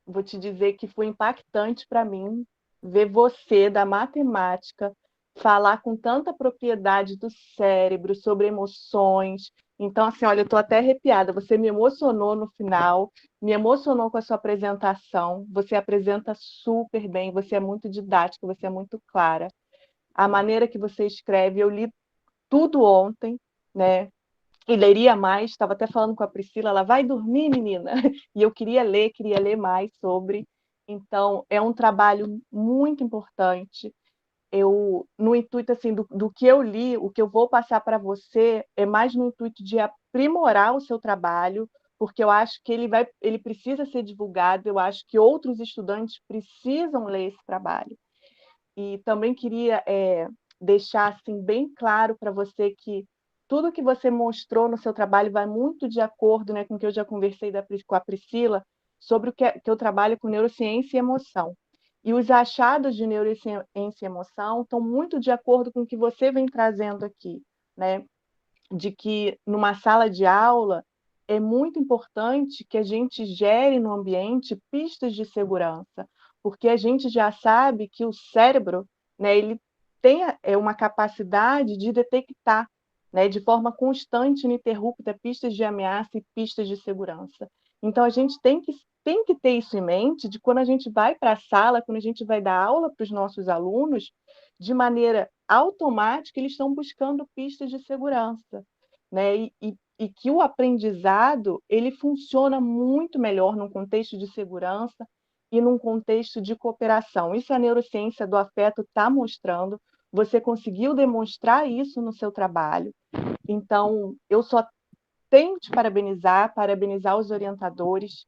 vou te dizer que foi impactante para mim ver você, da matemática, falar com tanta propriedade do cérebro, sobre emoções. Então, assim, olha, eu estou até arrepiada. Você me emocionou no final, me emocionou com a sua apresentação. Você apresenta super bem, você é muito didática, você é muito clara. A maneira que você escreve, eu li tudo ontem, né? E leria mais, estava até falando com a Priscila, ela vai dormir, menina, e eu queria ler mais sobre. Então, é um trabalho muito importante. No intuito assim, do que eu li, o que eu vou passar para você é mais no intuito de aprimorar o seu trabalho, porque eu acho que ele precisa ser divulgado, eu acho que outros estudantes precisam ler esse trabalho. E também queria deixar assim, bem claro para você que tudo que você mostrou no seu trabalho vai muito de acordo, né, com o que eu já conversei com a Priscila sobre que eu trabalho com neurociência e emoção. E os achados de neurociência e emoção estão muito de acordo com o que você vem trazendo aqui, né? De que numa sala de aula é muito importante que a gente gere no ambiente pistas de segurança, porque a gente já sabe que o cérebro, né, ele tem uma capacidade de detectar, né, de forma constante e ininterrupta pistas de ameaça e pistas de segurança. Então, a gente tem que tem que ter isso em mente de quando a gente vai para a sala, quando a gente vai dar aula para os nossos alunos, de maneira automática, eles estão buscando pistas de segurança, né? E que o aprendizado ele funciona muito melhor num contexto de segurança e num contexto de cooperação. Isso a neurociência do afeto está mostrando. Você conseguiu demonstrar isso no seu trabalho. Então, eu só tenho que te parabenizar os orientadores,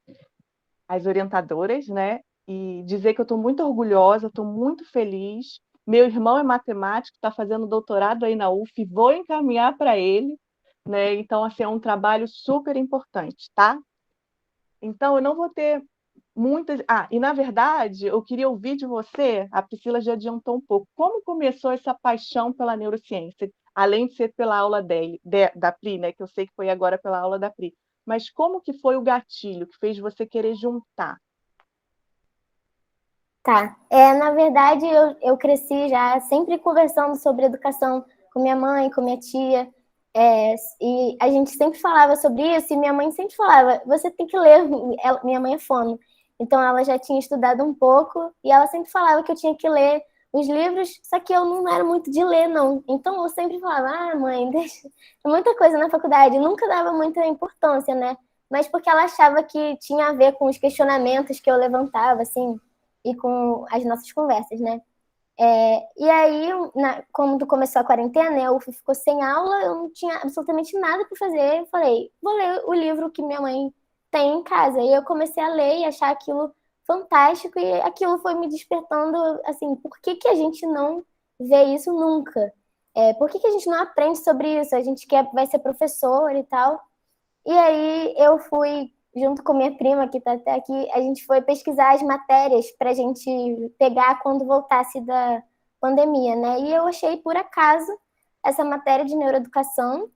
as orientadoras, né? E dizer que eu estou muito orgulhosa, estou muito feliz. Meu irmão é matemático, está fazendo doutorado aí na UF, vou encaminhar para ele, né? Então, assim, é um trabalho super importante, tá? Então, eu não vou ter muitas. E na verdade, eu queria ouvir de você, a Priscila já adiantou um pouco, como começou essa paixão pela neurociência, além de ser pela aula da Pri, né? Que eu sei que foi agora pela aula da Pri. Mas como que foi o gatilho que fez você querer juntar? Tá. Na verdade, eu cresci já sempre conversando sobre educação com minha mãe, com minha tia. E a gente sempre falava sobre isso, e minha mãe sempre falava, você tem que ler. Minha mãe é fono, então ela já tinha estudado um pouco, e ela sempre falava que eu tinha que ler os livros, só que eu não era muito de ler, não. Então eu sempre falava, mãe, deixa. Tem muita coisa na faculdade, nunca dava muita importância, né? Mas porque ela achava que tinha a ver com os questionamentos que eu levantava, assim, e com as nossas conversas, né? E aí, quando começou a quarentena, a UF ficou sem aula, eu não tinha absolutamente nada para fazer. Eu falei, vou ler o livro que minha mãe tem em casa. E eu comecei a ler e achar aquilo fantástico, e aquilo foi me despertando, assim, por que a gente não vê isso nunca? Por que a gente não aprende sobre isso? A gente vai ser professor e tal. E aí eu fui, junto com minha prima, que está até aqui, a gente foi pesquisar as matérias para a gente pegar quando voltasse da pandemia, né? E eu achei, por acaso, essa matéria de neuroeducação.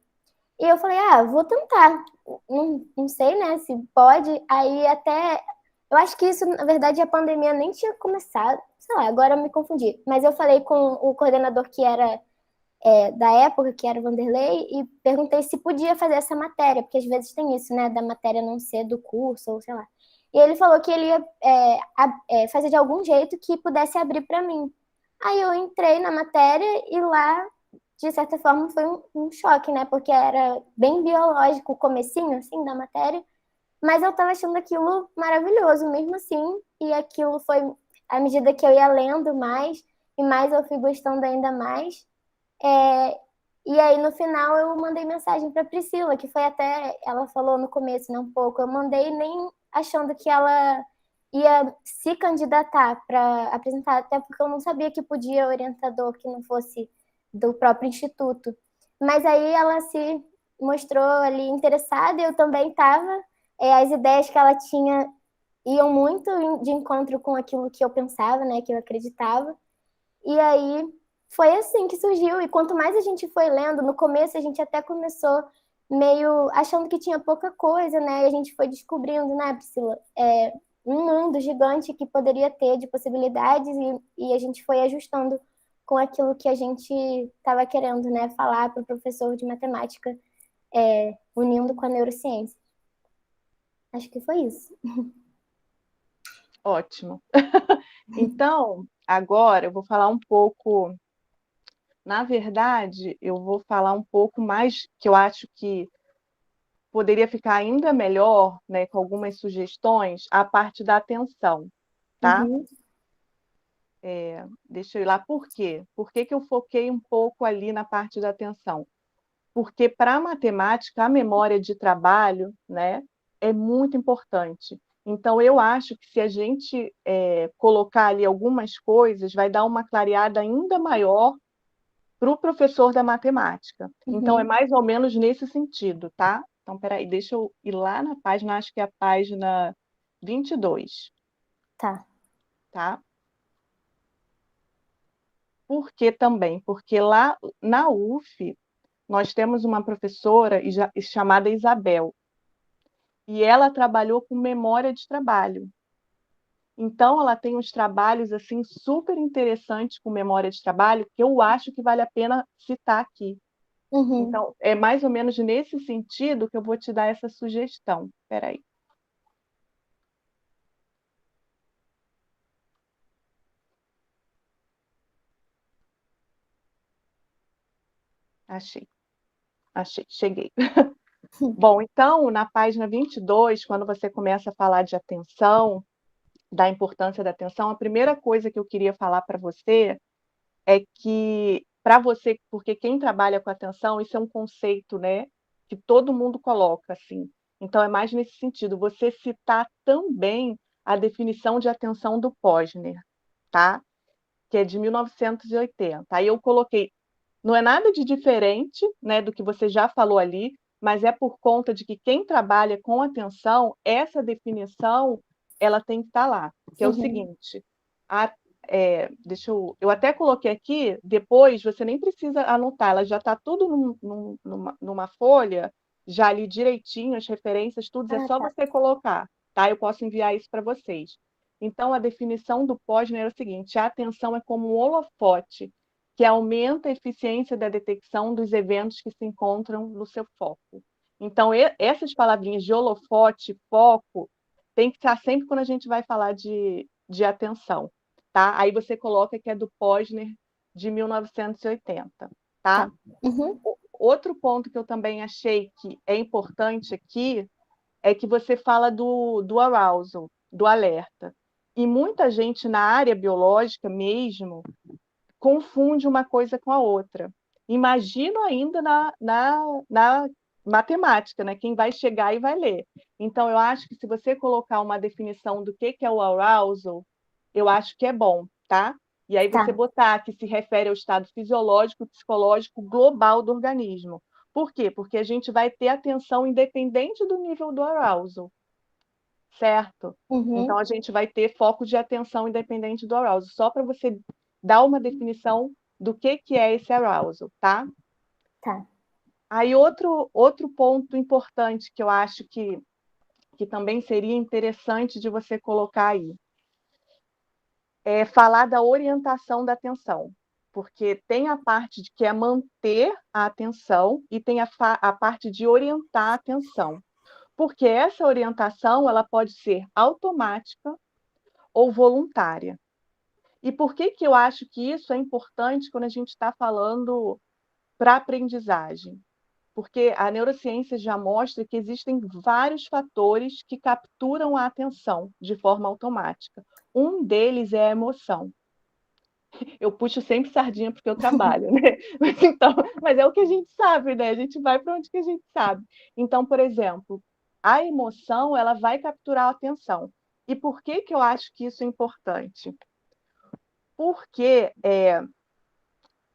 E eu falei, vou tentar. Não sei, né, se pode. Aí até... Eu acho que isso, na verdade, a pandemia nem tinha começado. Sei lá, agora eu me confundi. Mas eu falei com o coordenador que era da época, que era o Vanderlei, e perguntei se podia fazer essa matéria, porque às vezes tem isso, né, da matéria não ser do curso, ou sei lá. E ele falou que ele ia fazer de algum jeito que pudesse abrir para mim. Aí eu entrei na matéria e lá, de certa forma, foi um choque, né, porque era bem biológico o comecinho, assim, da matéria, mas eu estava achando aquilo maravilhoso mesmo assim, e aquilo foi, à medida que eu ia lendo mais, e mais eu fui gostando ainda mais. E aí, no final, eu mandei mensagem para Priscila, que foi até, ela falou no começo, né, um pouco, eu mandei nem achando que ela ia se candidatar para apresentar, até porque eu não sabia que podia orientador que não fosse do próprio instituto. Mas aí ela se mostrou ali interessada, e eu também estava. As ideias que ela tinha iam muito de encontro com aquilo que eu pensava, né, que eu acreditava. E aí foi assim que surgiu. E quanto mais a gente foi lendo, no começo a gente até começou meio achando que tinha pouca coisa, né? E a gente foi descobrindo, né, Priscila? Um mundo gigante que poderia ter de possibilidades, e a gente foi ajustando com aquilo que a gente estava querendo, né, falar para o professor de matemática, unindo com a neurociência. Acho que foi isso. Ótimo. Então, agora eu vou falar um pouco. Na verdade, eu vou falar um pouco mais, que eu acho que poderia ficar ainda melhor, né, com algumas sugestões, a parte da atenção, tá? Uhum. Deixa eu ir lá. Por quê? Por que que eu foquei um pouco ali na parte da atenção? Porque para a matemática, a memória de trabalho, né, é muito importante. Então, eu acho que se a gente colocar ali algumas coisas, vai dar uma clareada ainda maior para o professor da matemática. Então, é Uhum. mais ou menos nesse sentido, tá? Então, peraí, deixa eu ir lá na página, acho que é a página 22, Tá. tá? Por que também? Porque lá na UF, nós temos uma professora chamada Isabel, e ela trabalhou com memória de trabalho. Então, ela tem uns trabalhos assim super interessantes com memória de trabalho, que eu acho que vale a pena citar aqui. Uhum. Então, é mais ou menos nesse sentido que eu vou te dar essa sugestão. Espera aí. Achei, cheguei. Bom, então, na página 22, quando você começa a falar de atenção, da importância da atenção, a primeira coisa que eu queria falar para você é que, para você, porque quem trabalha com atenção, isso é um conceito, né, que todo mundo coloca, assim. Então, é mais nesse sentido, você citar também a definição de atenção do Posner, tá? Que é de 1980. Aí eu coloquei, não é nada de diferente, né, do que você já falou ali, mas é por conta de que quem trabalha com atenção, essa definição, ela tem que estar lá, que é o seguinte, eu até coloquei aqui, depois você nem precisa anotar, ela já está tudo numa folha, já ali direitinho, as referências, tudo, é só Tá. você colocar, tá? Eu posso enviar isso para vocês. Então, a definição do Posner é o seguinte, a atenção é como um holofote que aumenta a eficiência da detecção dos eventos que se encontram no seu foco. Então, essas palavrinhas de holofote, foco, tem que estar sempre quando a gente vai falar de atenção, tá? Aí você coloca que é do Posner de 1980, tá? Uhum. Outro ponto que eu também achei que é importante aqui é que você fala do arousal, do alerta. E muita gente na área biológica mesmo confunde uma coisa com a outra. Imagino ainda na matemática, né? Quem vai chegar e vai ler. Então, eu acho que se você colocar uma definição do que é o arousal, eu acho que é bom, tá? E aí você Tá. botar que se refere ao estado fisiológico e psicológico global do organismo. Por quê? Porque a gente vai ter atenção independente do nível do arousal, certo? Então, Uhum. a gente vai ter foco de atenção independente do arousal, só para você dar uma definição do que é esse arousal, tá? Tá. Aí, outro ponto importante que eu acho que também seria interessante de você colocar aí é falar da orientação da atenção, porque tem a parte de que é manter a atenção e tem a parte de orientar a atenção. Porque essa orientação ela pode ser automática ou voluntária. E por que eu acho que isso é importante quando a gente está falando para aprendizagem? Porque a neurociência já mostra que existem vários fatores que capturam a atenção de forma automática. Um deles é a emoção. Eu puxo sempre sardinha porque eu trabalho, né? Mas é o que a gente sabe, né? A gente vai para onde que a gente sabe. Então, por exemplo, a emoção ela vai capturar a atenção. E por que eu acho que isso é importante? Porque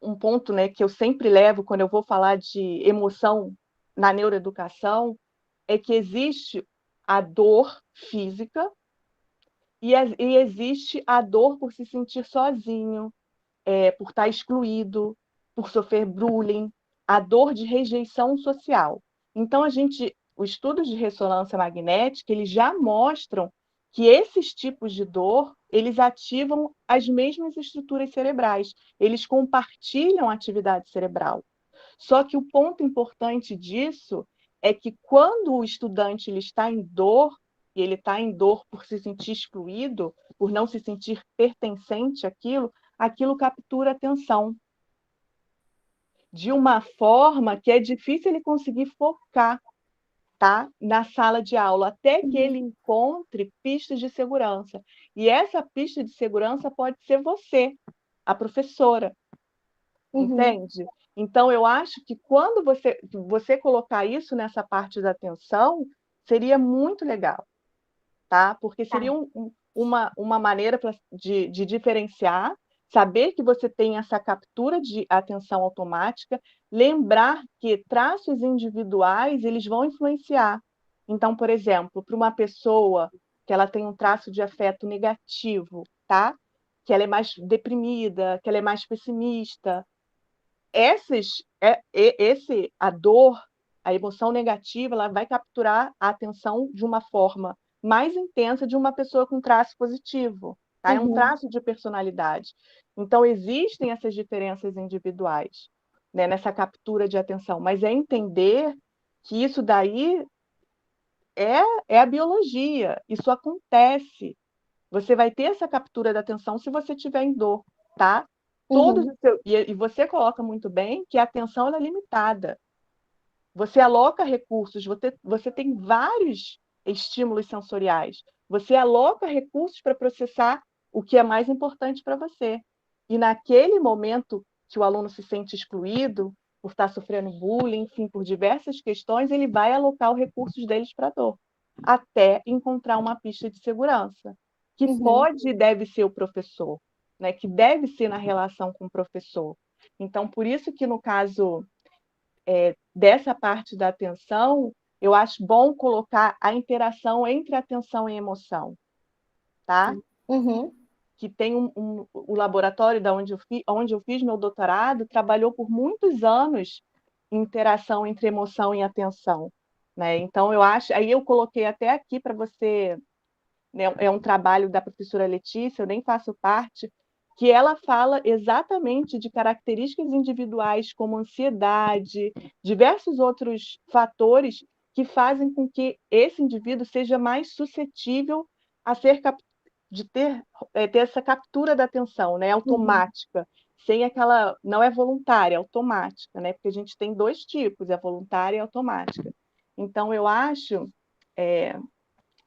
um ponto, né, que eu sempre levo quando eu vou falar de emoção na neuroeducação é que existe a dor física e existe a dor por se sentir sozinho, por estar excluído, por sofrer bullying, a dor de rejeição social. Então, os estudos de ressonância magnética, eles já mostram que esses tipos de dor, eles ativam as mesmas estruturas cerebrais, eles compartilham a atividade cerebral. Só que o ponto importante disso é que quando o estudante ele está em dor, e ele está em dor por se sentir excluído, por não se sentir pertencente àquilo, aquilo captura a atenção de uma forma que é difícil ele conseguir focar, tá? Na sala de aula, até que ele encontre pistas de segurança. E essa pista de segurança pode ser você, a professora, entende? Então, eu acho que quando você colocar isso nessa parte da atenção, seria muito legal, tá? Porque seria uma maneira de diferenciar, saber que você tem essa captura de atenção automática, lembrar que traços individuais, eles vão influenciar. Então, por exemplo, para uma pessoa que ela tem um traço de afeto negativo, tá? Que ela é mais deprimida, que ela é mais pessimista, a dor, a emoção negativa, ela vai capturar a atenção de uma forma mais intensa de uma pessoa com traço positivo. Tá? É um traço de personalidade. Então, existem essas diferenças individuais, né, nessa captura de atenção, mas é entender que isso daí é a biologia, isso acontece. Você vai ter essa captura da atenção se você estiver em dor, tá? Uhum. E você coloca muito bem que a atenção ela é limitada. Você aloca recursos, você tem vários estímulos sensoriais. Você aloca recursos para processar o que é mais importante para você. E naquele momento que o aluno se sente excluído, por estar sofrendo bullying, enfim, por diversas questões, ele vai alocar os recursos deles para a dor, até encontrar uma pista de segurança, que Uhum. pode e deve ser o professor, né? Que deve ser na relação com o professor. Então, por isso que no caso dessa parte da atenção, eu acho bom colocar a interação entre atenção e emoção, tá? Uhum. Que tem o laboratório onde eu fiz meu doutorado, trabalhou por muitos anos em interação entre emoção e atenção, né? Então, eu acho... Aí eu coloquei até aqui para você, né, é um trabalho da professora Letícia, eu nem faço parte, que ela fala exatamente de características individuais como ansiedade, diversos outros fatores que fazem com que esse indivíduo seja mais suscetível a ter essa captura da atenção, né, Uhum. automática, sem aquela... Não é voluntária, é automática, né, porque a gente tem dois tipos, é voluntária e automática. Então, eu acho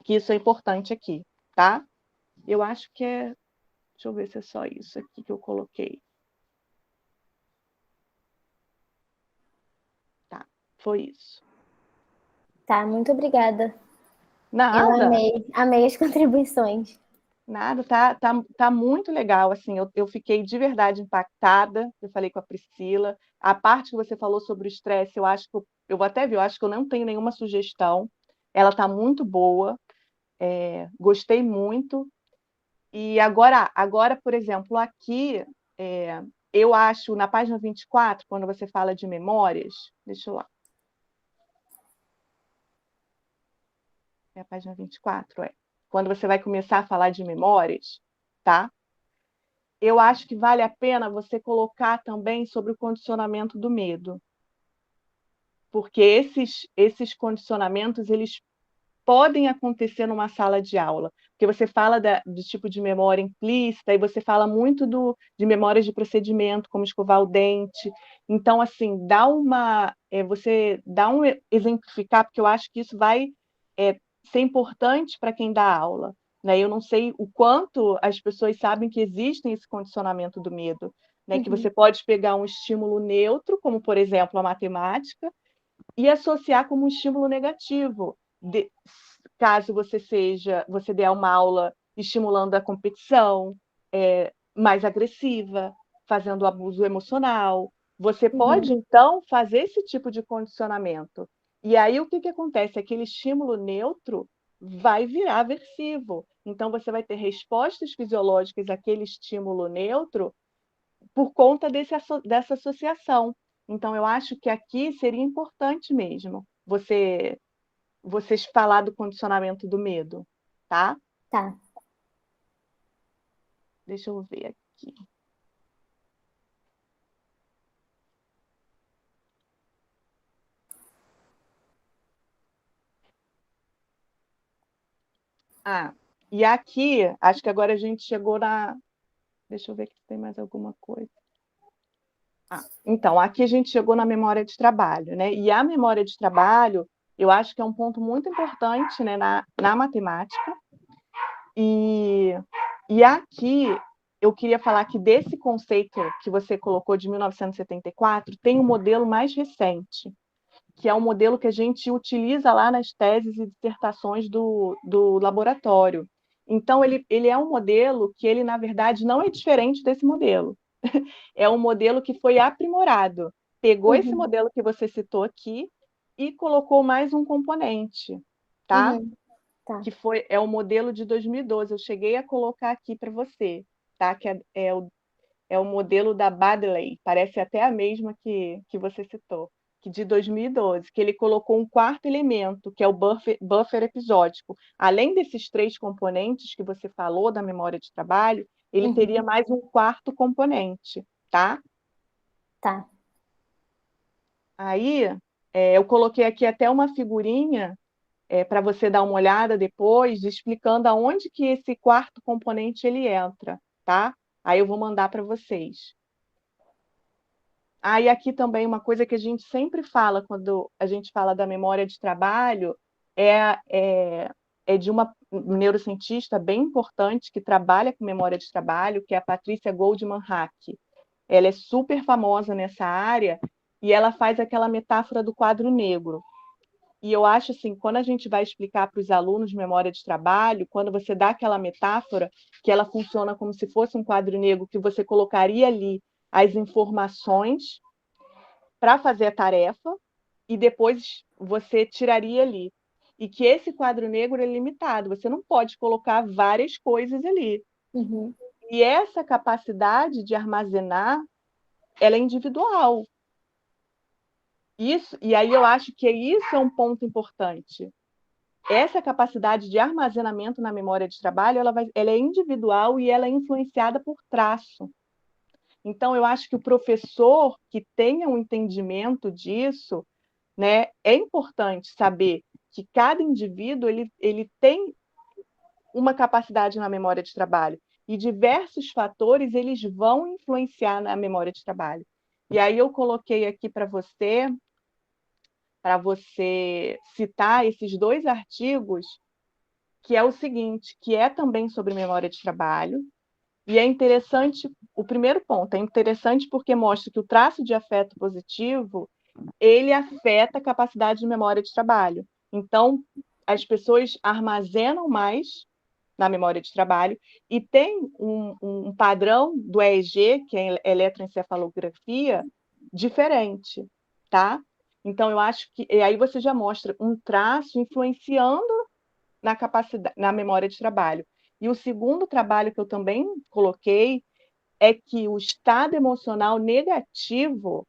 que isso é importante aqui, tá? Eu acho que é... Deixa eu ver se é só isso aqui que eu coloquei. Tá, foi isso. Tá, muito obrigada. Eu Nada, amei as contribuições. nada, tá muito legal, assim, eu fiquei de verdade impactada, eu falei com a Priscila, a parte que você falou sobre o estresse, eu acho que eu vou até ver, eu acho que eu não tenho nenhuma sugestão, ela tá muito boa, gostei muito, e agora, por exemplo, aqui, eu acho, na página 24, quando você fala de memórias, deixa eu lá, é a página 24, quando você vai começar a falar de memórias, tá? Eu acho que vale a pena você colocar também sobre o condicionamento do medo, porque esses condicionamentos, eles podem acontecer numa sala de aula, porque você fala do tipo de memória implícita e você fala muito de memórias de procedimento, como escovar o dente. Então, assim, você dá um exemplificar, porque eu acho que isso vai ser importante para quem dá aula. Né? Eu não sei o quanto as pessoas sabem que existe esse condicionamento do medo, né? Que você pode pegar um estímulo neutro, como, por exemplo, a matemática, e associar como um estímulo negativo. Caso você dê uma aula estimulando a competição, mais agressiva, fazendo abuso emocional, você pode, Uhum. então, fazer esse tipo de condicionamento. E aí o que acontece? Aquele estímulo neutro vai virar aversivo. Então, você vai ter respostas fisiológicas àquele estímulo neutro por conta dessa associação. Então, eu acho que aqui seria importante mesmo vocês falar do condicionamento do medo, tá? Tá. Deixa eu ver aqui. E aqui, acho que agora a gente chegou na... Deixa eu ver se tem mais alguma coisa. Então, aqui a gente chegou na memória de trabalho, né? E a memória de trabalho, eu acho que é um ponto muito importante, né, na matemática. E aqui eu queria falar que desse conceito que você colocou de 1974, tem um modelo mais recente, que é um modelo que a gente utiliza lá nas teses e dissertações do laboratório. Então, ele é um modelo que ele, na verdade, não é diferente desse modelo. É um modelo que foi aprimorado. Pegou esse Uhum. modelo que você citou aqui e colocou mais um componente, tá? Uhum. Tá. Que é o modelo de 2012. Eu cheguei a colocar aqui para você, tá? Que é o modelo da Baddeley, parece até a mesma que você citou, que de 2012, que ele colocou um quarto elemento, que é o buffer episódico. Além desses três componentes que você falou da memória de trabalho, ele teria Uhum. mais um quarto componente, tá? Tá. Aí, eu coloquei aqui até uma figurinha para você dar uma olhada depois, explicando aonde que esse quarto componente ele entra, tá? Aí eu vou mandar para vocês. Aí aqui também uma coisa que a gente sempre fala quando a gente fala da memória de trabalho é de uma neurocientista bem importante que trabalha com memória de trabalho, que é a Patrícia Goldman Hack. Ela é super famosa nessa área e ela faz aquela metáfora do quadro negro. E eu acho assim, quando a gente vai explicar para os alunos de memória de trabalho, quando você dá aquela metáfora, que ela funciona como se fosse um quadro negro, que você colocaria ali as informações para fazer a tarefa e depois você tiraria ali. E que esse quadro negro é limitado, você não pode colocar várias coisas ali. Uhum. E essa capacidade de armazenar, ela é individual. Isso, e aí eu acho que isso é um ponto importante. Essa capacidade de armazenamento na memória de trabalho, ela é individual e ela é influenciada por traço. Então, eu acho que o professor que tenha um entendimento disso, né, é importante saber que cada indivíduo ele tem uma capacidade na memória de trabalho e diversos fatores eles vão influenciar na memória de trabalho. E aí eu coloquei aqui para você citar esses 2 artigos, que é o seguinte, que é também sobre memória de trabalho, e é interessante, o primeiro ponto, é interessante porque mostra que o traço de afeto positivo, ele afeta a capacidade de memória de trabalho. Então, as pessoas armazenam mais na memória de trabalho e tem um padrão do EEG, que é eletroencefalografia, diferente, tá? Então, eu acho que e aí você já mostra um traço influenciando na capacidade, na memória de trabalho. E o segundo trabalho que eu também coloquei é que o estado emocional negativo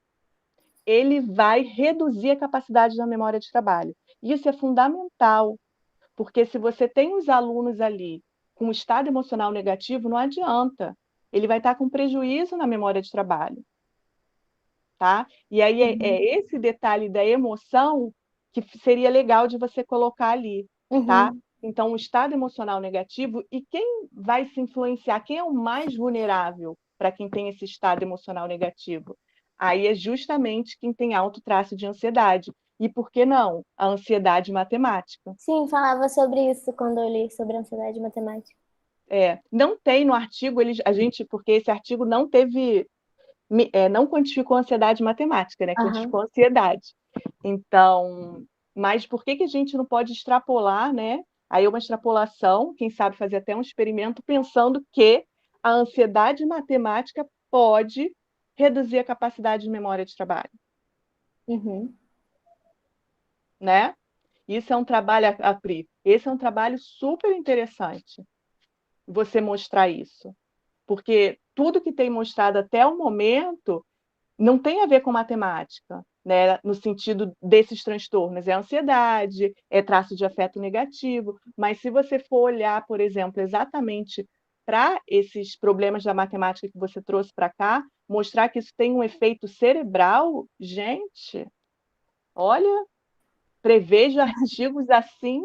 ele vai reduzir a capacidade da memória de trabalho. Isso é fundamental, porque se você tem os alunos ali com estado emocional negativo, não adianta. Ele vai estar com prejuízo na memória de trabalho. Tá? E aí é esse detalhe da emoção que seria legal de você colocar ali, tá? Uhum. Então, o estado emocional negativo e quem vai se influenciar, quem é o mais vulnerável para quem tem esse estado emocional negativo? Aí é justamente quem tem alto traço de ansiedade. E por que não? A ansiedade matemática. Sim, falava sobre isso quando eu li sobre ansiedade matemática. Não tem no artigo, porque esse artigo não teve não quantificou a ansiedade matemática, né? Aham. Quantificou a ansiedade. Então, mas por que a gente não pode extrapolar, né? Aí uma extrapolação, quem sabe fazer até um experimento pensando que a ansiedade matemática pode reduzir a capacidade de memória de trabalho, Uhum. né? Isso é um trabalho, Pri, esse é um trabalho super interessante, você mostrar isso. Porque tudo que tem mostrado até o momento não tem a ver com matemática, né? No sentido desses transtornos. É ansiedade, é traço de afeto negativo, mas se você for olhar, por exemplo, exatamente para esses problemas da matemática que você trouxe para cá, mostrar que isso tem um efeito cerebral, gente, olha, prevejo artigos assim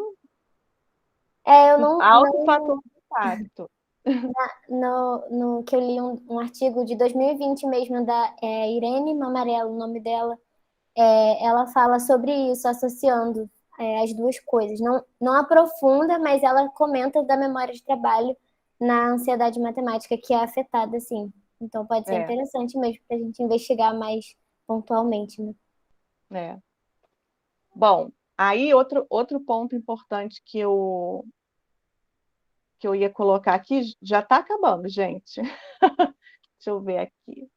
Eu com alto fator de impacto. no que eu li um artigo de 2020 mesmo, da Irene Mamarello, o nome dela, ela fala sobre isso, associando as duas coisas. Não aprofunda, mas ela comenta da memória de trabalho na ansiedade matemática, que é afetada, sim. Então pode ser É, interessante mesmo para a gente investigar mais pontualmente, né? é. Bom, aí outro ponto importante que eu ia colocar aqui, já está acabando, gente. Deixa eu ver aqui.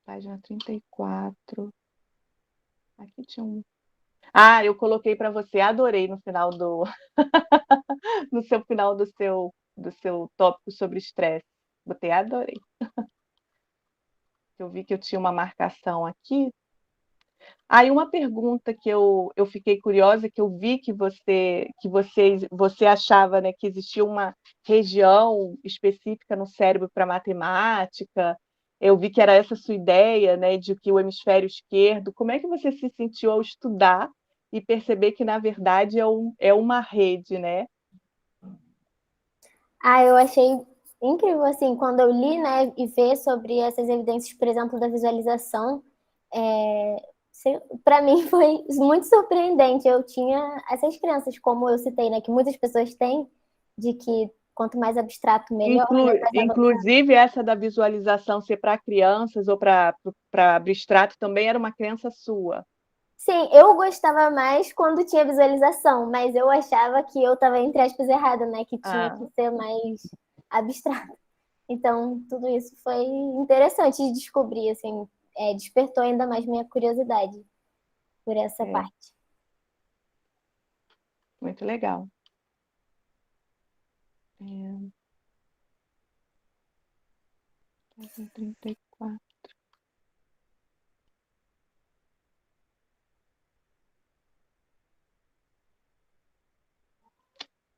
Página 34. Aqui tinha um. Eu coloquei para você, adorei no final no seu final do seu tópico sobre estresse. Botei, adorei. Eu vi que eu tinha uma marcação aqui. Aí uma pergunta que eu fiquei curiosa, que eu vi que você achava, né, que existia uma região específica no cérebro para matemática. Eu vi que era essa sua ideia, né, de que o hemisfério esquerdo. Como é que você se sentiu ao estudar e perceber que, na verdade, é uma rede, né? Eu achei incrível, assim, quando eu li, né, e ver sobre essas evidências, por exemplo, da visualização, para mim foi muito surpreendente. Eu tinha essas crenças, como eu citei, né, que muitas pessoas têm, de que quanto mais abstrato, melhor, né, Inclusive, essa da visualização ser para crianças ou para abstrato também era uma crença sua. Sim, eu gostava mais quando tinha visualização, mas eu achava que eu estava, entre aspas, errada, né? Que tinha que ser mais abstrato. Então, tudo isso foi interessante de descobrir, assim, despertou ainda mais minha curiosidade por essa parte. Muito legal. Página 34.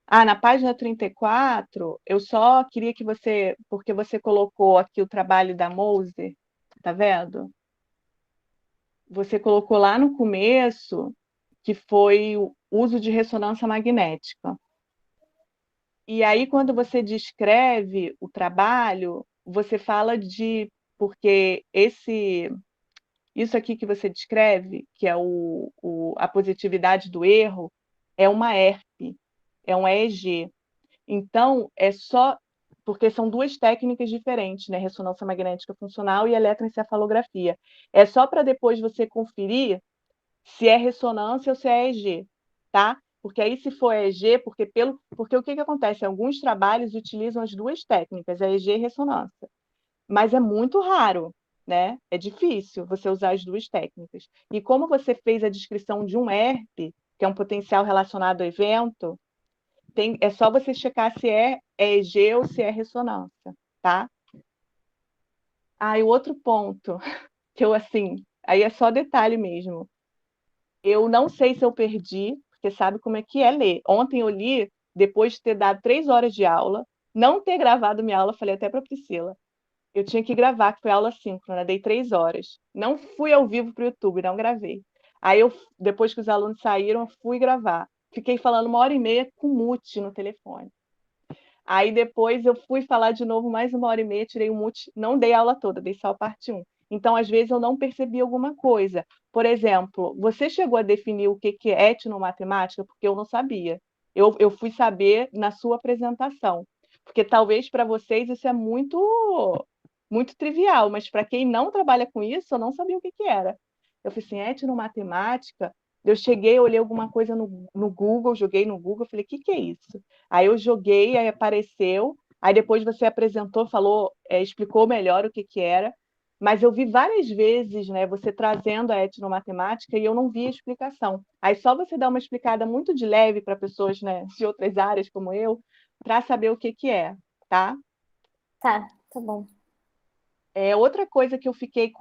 Na página 34, eu só queria que você, porque você colocou aqui o trabalho da Moser, tá vendo? Você colocou lá no começo que foi o uso de ressonância magnética. E aí, quando você descreve o trabalho, você fala porque isso aqui que você descreve, que é a positividade do erro, é uma ERP, é um EEG. Então, é só porque são duas técnicas diferentes, né? Ressonância magnética funcional e eletroencefalografia. É só para depois você conferir se é ressonância ou se é EEG, tá? Porque aí, se for EEG, porque o que acontece? Alguns trabalhos utilizam as duas técnicas, EEG e ressonância, mas é muito raro, né? É difícil você usar as duas técnicas. E como você fez a descrição de um ERP, que é um potencial relacionado ao evento, é só você checar se é EEG ou se é ressonância, tá? E o outro ponto, que eu, assim, aí é só detalhe mesmo. Eu não sei se eu perdi, porque sabe como é que é ler. Ontem eu li, depois de ter dado 3 horas de aula, não ter gravado minha aula, falei até para a Priscila. Eu tinha que gravar, que foi aula síncrona, dei 3 horas. Não fui ao vivo para o YouTube, não gravei. Aí, depois que os alunos saíram, eu fui gravar. Fiquei falando 1h30 com mute no telefone. Aí, depois, eu fui falar de novo mais 1h30, tirei o mute, não dei a aula toda, dei só a parte 1. Então, às vezes, eu não percebi alguma coisa. Por exemplo, você chegou a definir o que é etnomatemática? Porque eu não sabia. Eu fui saber na sua apresentação. Porque talvez para vocês isso é muito, muito trivial, mas para quem não trabalha com isso, eu não sabia o que era. Eu falei assim, etnomatemática. Eu cheguei, olhei alguma coisa no Google, joguei no Google, falei, o que é isso? Aí eu joguei, aí apareceu, aí depois você apresentou, falou, explicou melhor o que era, mas eu vi várias vezes, né, você trazendo a etnomatemática e eu não vi a explicação. Aí só você dá uma explicada muito de leve para pessoas, né, de outras áreas como eu, para saber o que é, tá? Tá bom. Outra coisa que eu fiquei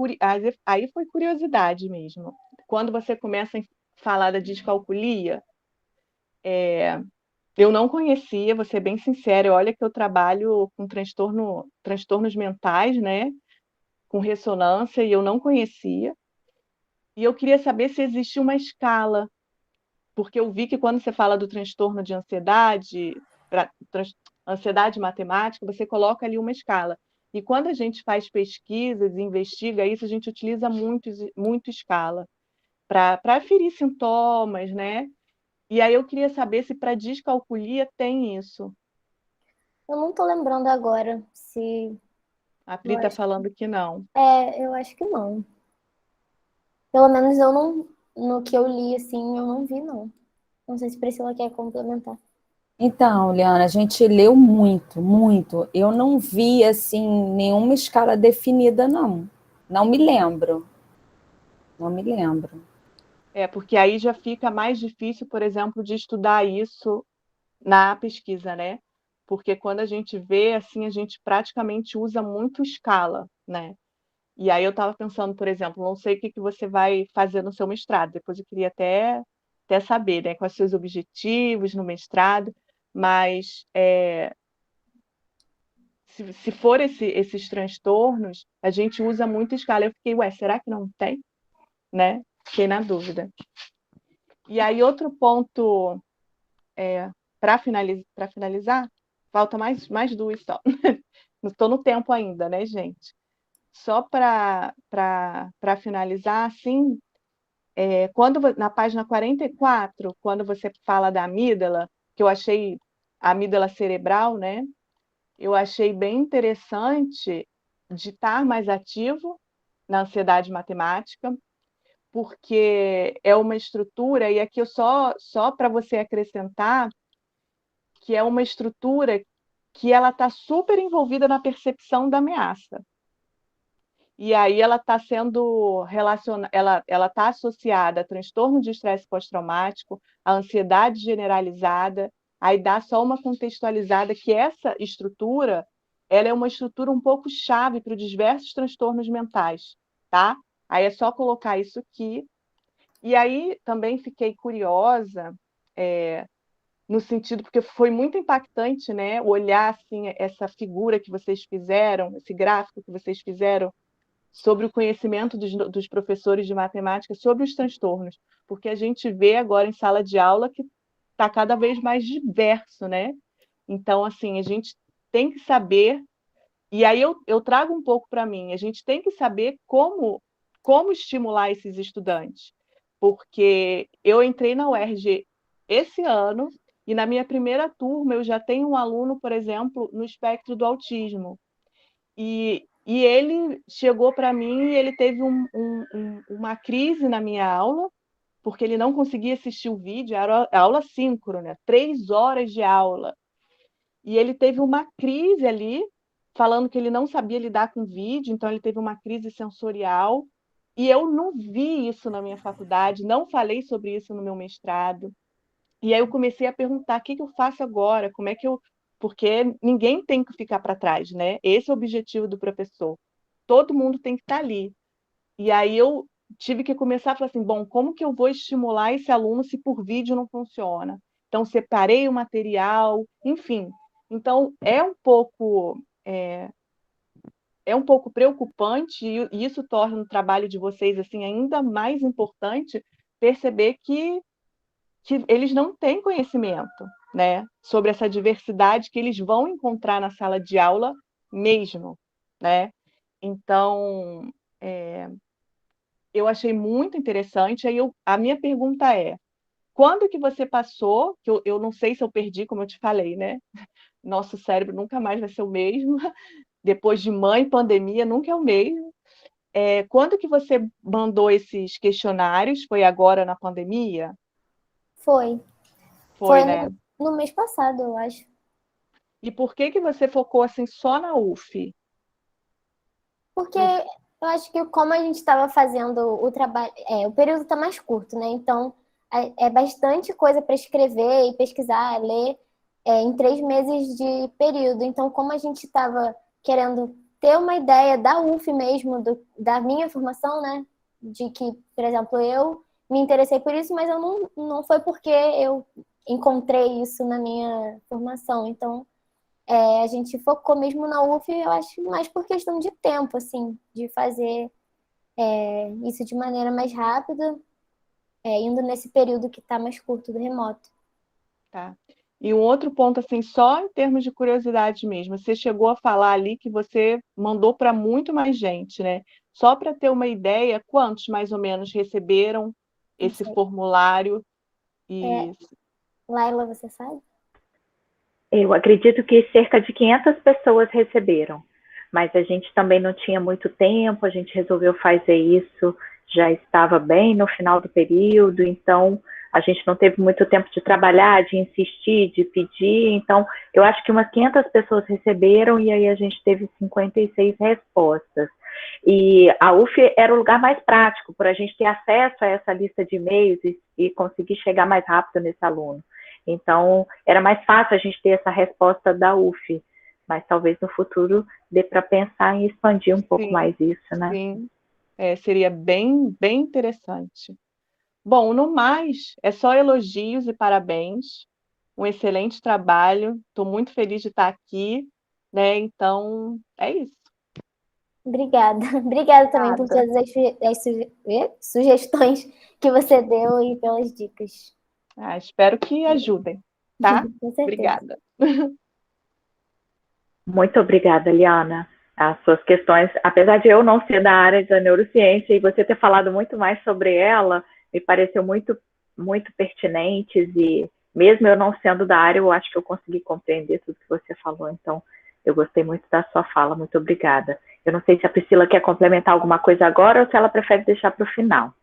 aí foi curiosidade mesmo. Quando você começa a falar da descalculia, eu não conhecia, vou ser bem sincera, olha que eu trabalho com transtornos mentais, né? Com ressonância, e eu não conhecia. E eu queria saber se existe uma escala, porque eu vi que quando você fala do transtorno de ansiedade, ansiedade matemática, você coloca ali uma escala. E quando a gente faz pesquisas e investiga isso, a gente utiliza muito escala para aferir sintomas, né? E aí eu queria saber se para descalculia tem isso. Eu não tô lembrando agora se... A Pri está falando que não. Eu acho que não. Pelo menos eu não, no que eu li, assim, eu não vi, não. Não sei se Priscila quer complementar. Então, Liana, a gente leu muito, muito. Eu não vi, assim, nenhuma escala definida, não. Não me lembro. Não me lembro. Porque aí já fica mais difícil, por exemplo, de estudar isso na pesquisa, né? Porque quando a gente vê, assim, a gente praticamente usa muito escala, né? E aí eu estava pensando, por exemplo, não sei o que você vai fazer no seu mestrado, depois eu queria até saber, né, quais os seus objetivos no mestrado, mas se for esses transtornos, a gente usa muito escala. Eu fiquei, será que não tem? Né? Fiquei na dúvida. E aí, outro ponto, para finalizar, falta mais duas só. Não estou no tempo ainda, né, gente? Só para finalizar, assim, na página 44, quando você fala da amígdala, que eu achei a amígdala cerebral, né? Eu achei bem interessante de estar mais ativo na ansiedade matemática, porque é uma estrutura, e aqui eu só para você acrescentar, que é uma estrutura que ela está super envolvida na percepção da ameaça. E aí ela está sendo ela está associada a transtorno de estresse pós-traumático, a ansiedade generalizada. Aí dá só uma contextualizada que essa estrutura, ela é uma estrutura um pouco chave para os diversos transtornos mentais, tá? Aí é só colocar isso aqui. E aí também fiquei curiosa, no sentido, porque foi muito impactante, né? Olhar assim, essa figura que vocês fizeram, esse gráfico que vocês fizeram, sobre o conhecimento dos professores de matemática sobre os transtornos, porque a gente vê agora em sala de aula que está cada vez mais diverso, né? Então, assim, a gente tem que saber, e aí eu trago um pouco para mim, a gente tem que saber como estimular esses estudantes, porque eu entrei na UERJ esse ano, e na minha primeira turma eu já tenho um aluno, por exemplo, no espectro do autismo, e ele chegou para mim e ele teve uma crise na minha aula, porque ele não conseguia assistir o vídeo, era aula síncrona, 3 horas de aula. E ele teve uma crise ali, falando que ele não sabia lidar com vídeo, então ele teve uma crise sensorial. E eu não vi isso na minha faculdade, não falei sobre isso no meu mestrado. E aí eu comecei a perguntar, o que eu faço agora? Como é que eu... Porque ninguém tem que ficar para trás, né? Esse é o objetivo do professor. Todo mundo tem que estar ali. E aí eu tive que começar a falar assim, bom, como que eu vou estimular esse aluno se por vídeo não funciona? Então, separei o material, enfim. Então, é um pouco preocupante e isso torna o trabalho de vocês assim ainda mais importante, perceber que eles não têm conhecimento, né, sobre essa diversidade que eles vão encontrar na sala de aula mesmo, né? Então, eu achei muito interessante. Aí a minha pergunta é, quando que você passou, que eu não sei se eu perdi, como eu te falei, né? Nosso cérebro nunca mais vai ser o mesmo, depois de mãe, pandemia, nunca é o mesmo. Quando que você mandou esses questionários? Foi agora na pandemia? Foi. Foi, né? No mês passado, eu acho. E por que você focou assim só na UF? Porque eu acho que como a gente estava fazendo o trabalho, o período está mais curto, né? Então é bastante coisa para escrever e pesquisar, ler em 3 meses de período. Então, como a gente estava querendo ter uma ideia da UF mesmo, da minha formação, né? De que, por exemplo, eu me interessei por isso, mas eu não foi porque eu encontrei isso na minha formação. Então, a gente focou mesmo na UF, eu acho, mais por questão de tempo, assim, de fazer isso de maneira mais rápida, indo nesse período que está mais curto do remoto. Tá. E um outro ponto, assim, só em termos de curiosidade mesmo, você chegou a falar ali que você mandou para muito mais gente, né? Só para ter uma ideia, quantos mais ou menos receberam esse formulário? E Laila, você sabe? Eu acredito que cerca de 500 pessoas receberam, mas a gente também não tinha muito tempo, a gente resolveu fazer isso, já estava bem no final do período, então a gente não teve muito tempo de trabalhar, de insistir, de pedir, então eu acho que umas 500 pessoas receberam e aí a gente teve 56 respostas. E a UF era o lugar mais prático, para a gente ter acesso a essa lista de e-mails e conseguir chegar mais rápido nesse aluno. Então, era mais fácil a gente ter essa resposta da UF, mas talvez no futuro dê para pensar em expandir um pouco mais isso, né? Sim, seria bem, bem interessante. Bom, no mais, é só elogios e parabéns. Um excelente trabalho. Estou muito feliz de estar aqui, né? Então, é isso. Obrigada. Obrigada também por todas as sugestões que você deu e pelas dicas. Espero que ajudem, tá? Com certeza. Obrigada. Muito obrigada, Liana. As suas questões, apesar de eu não ser da área da neurociência e você ter falado muito mais sobre ela, me pareceu muito, muito pertinentes e mesmo eu não sendo da área, eu acho que eu consegui compreender tudo que você falou. Então, eu gostei muito da sua fala. Muito obrigada. Eu não sei se a Priscila quer complementar alguma coisa agora ou se ela prefere deixar para o final.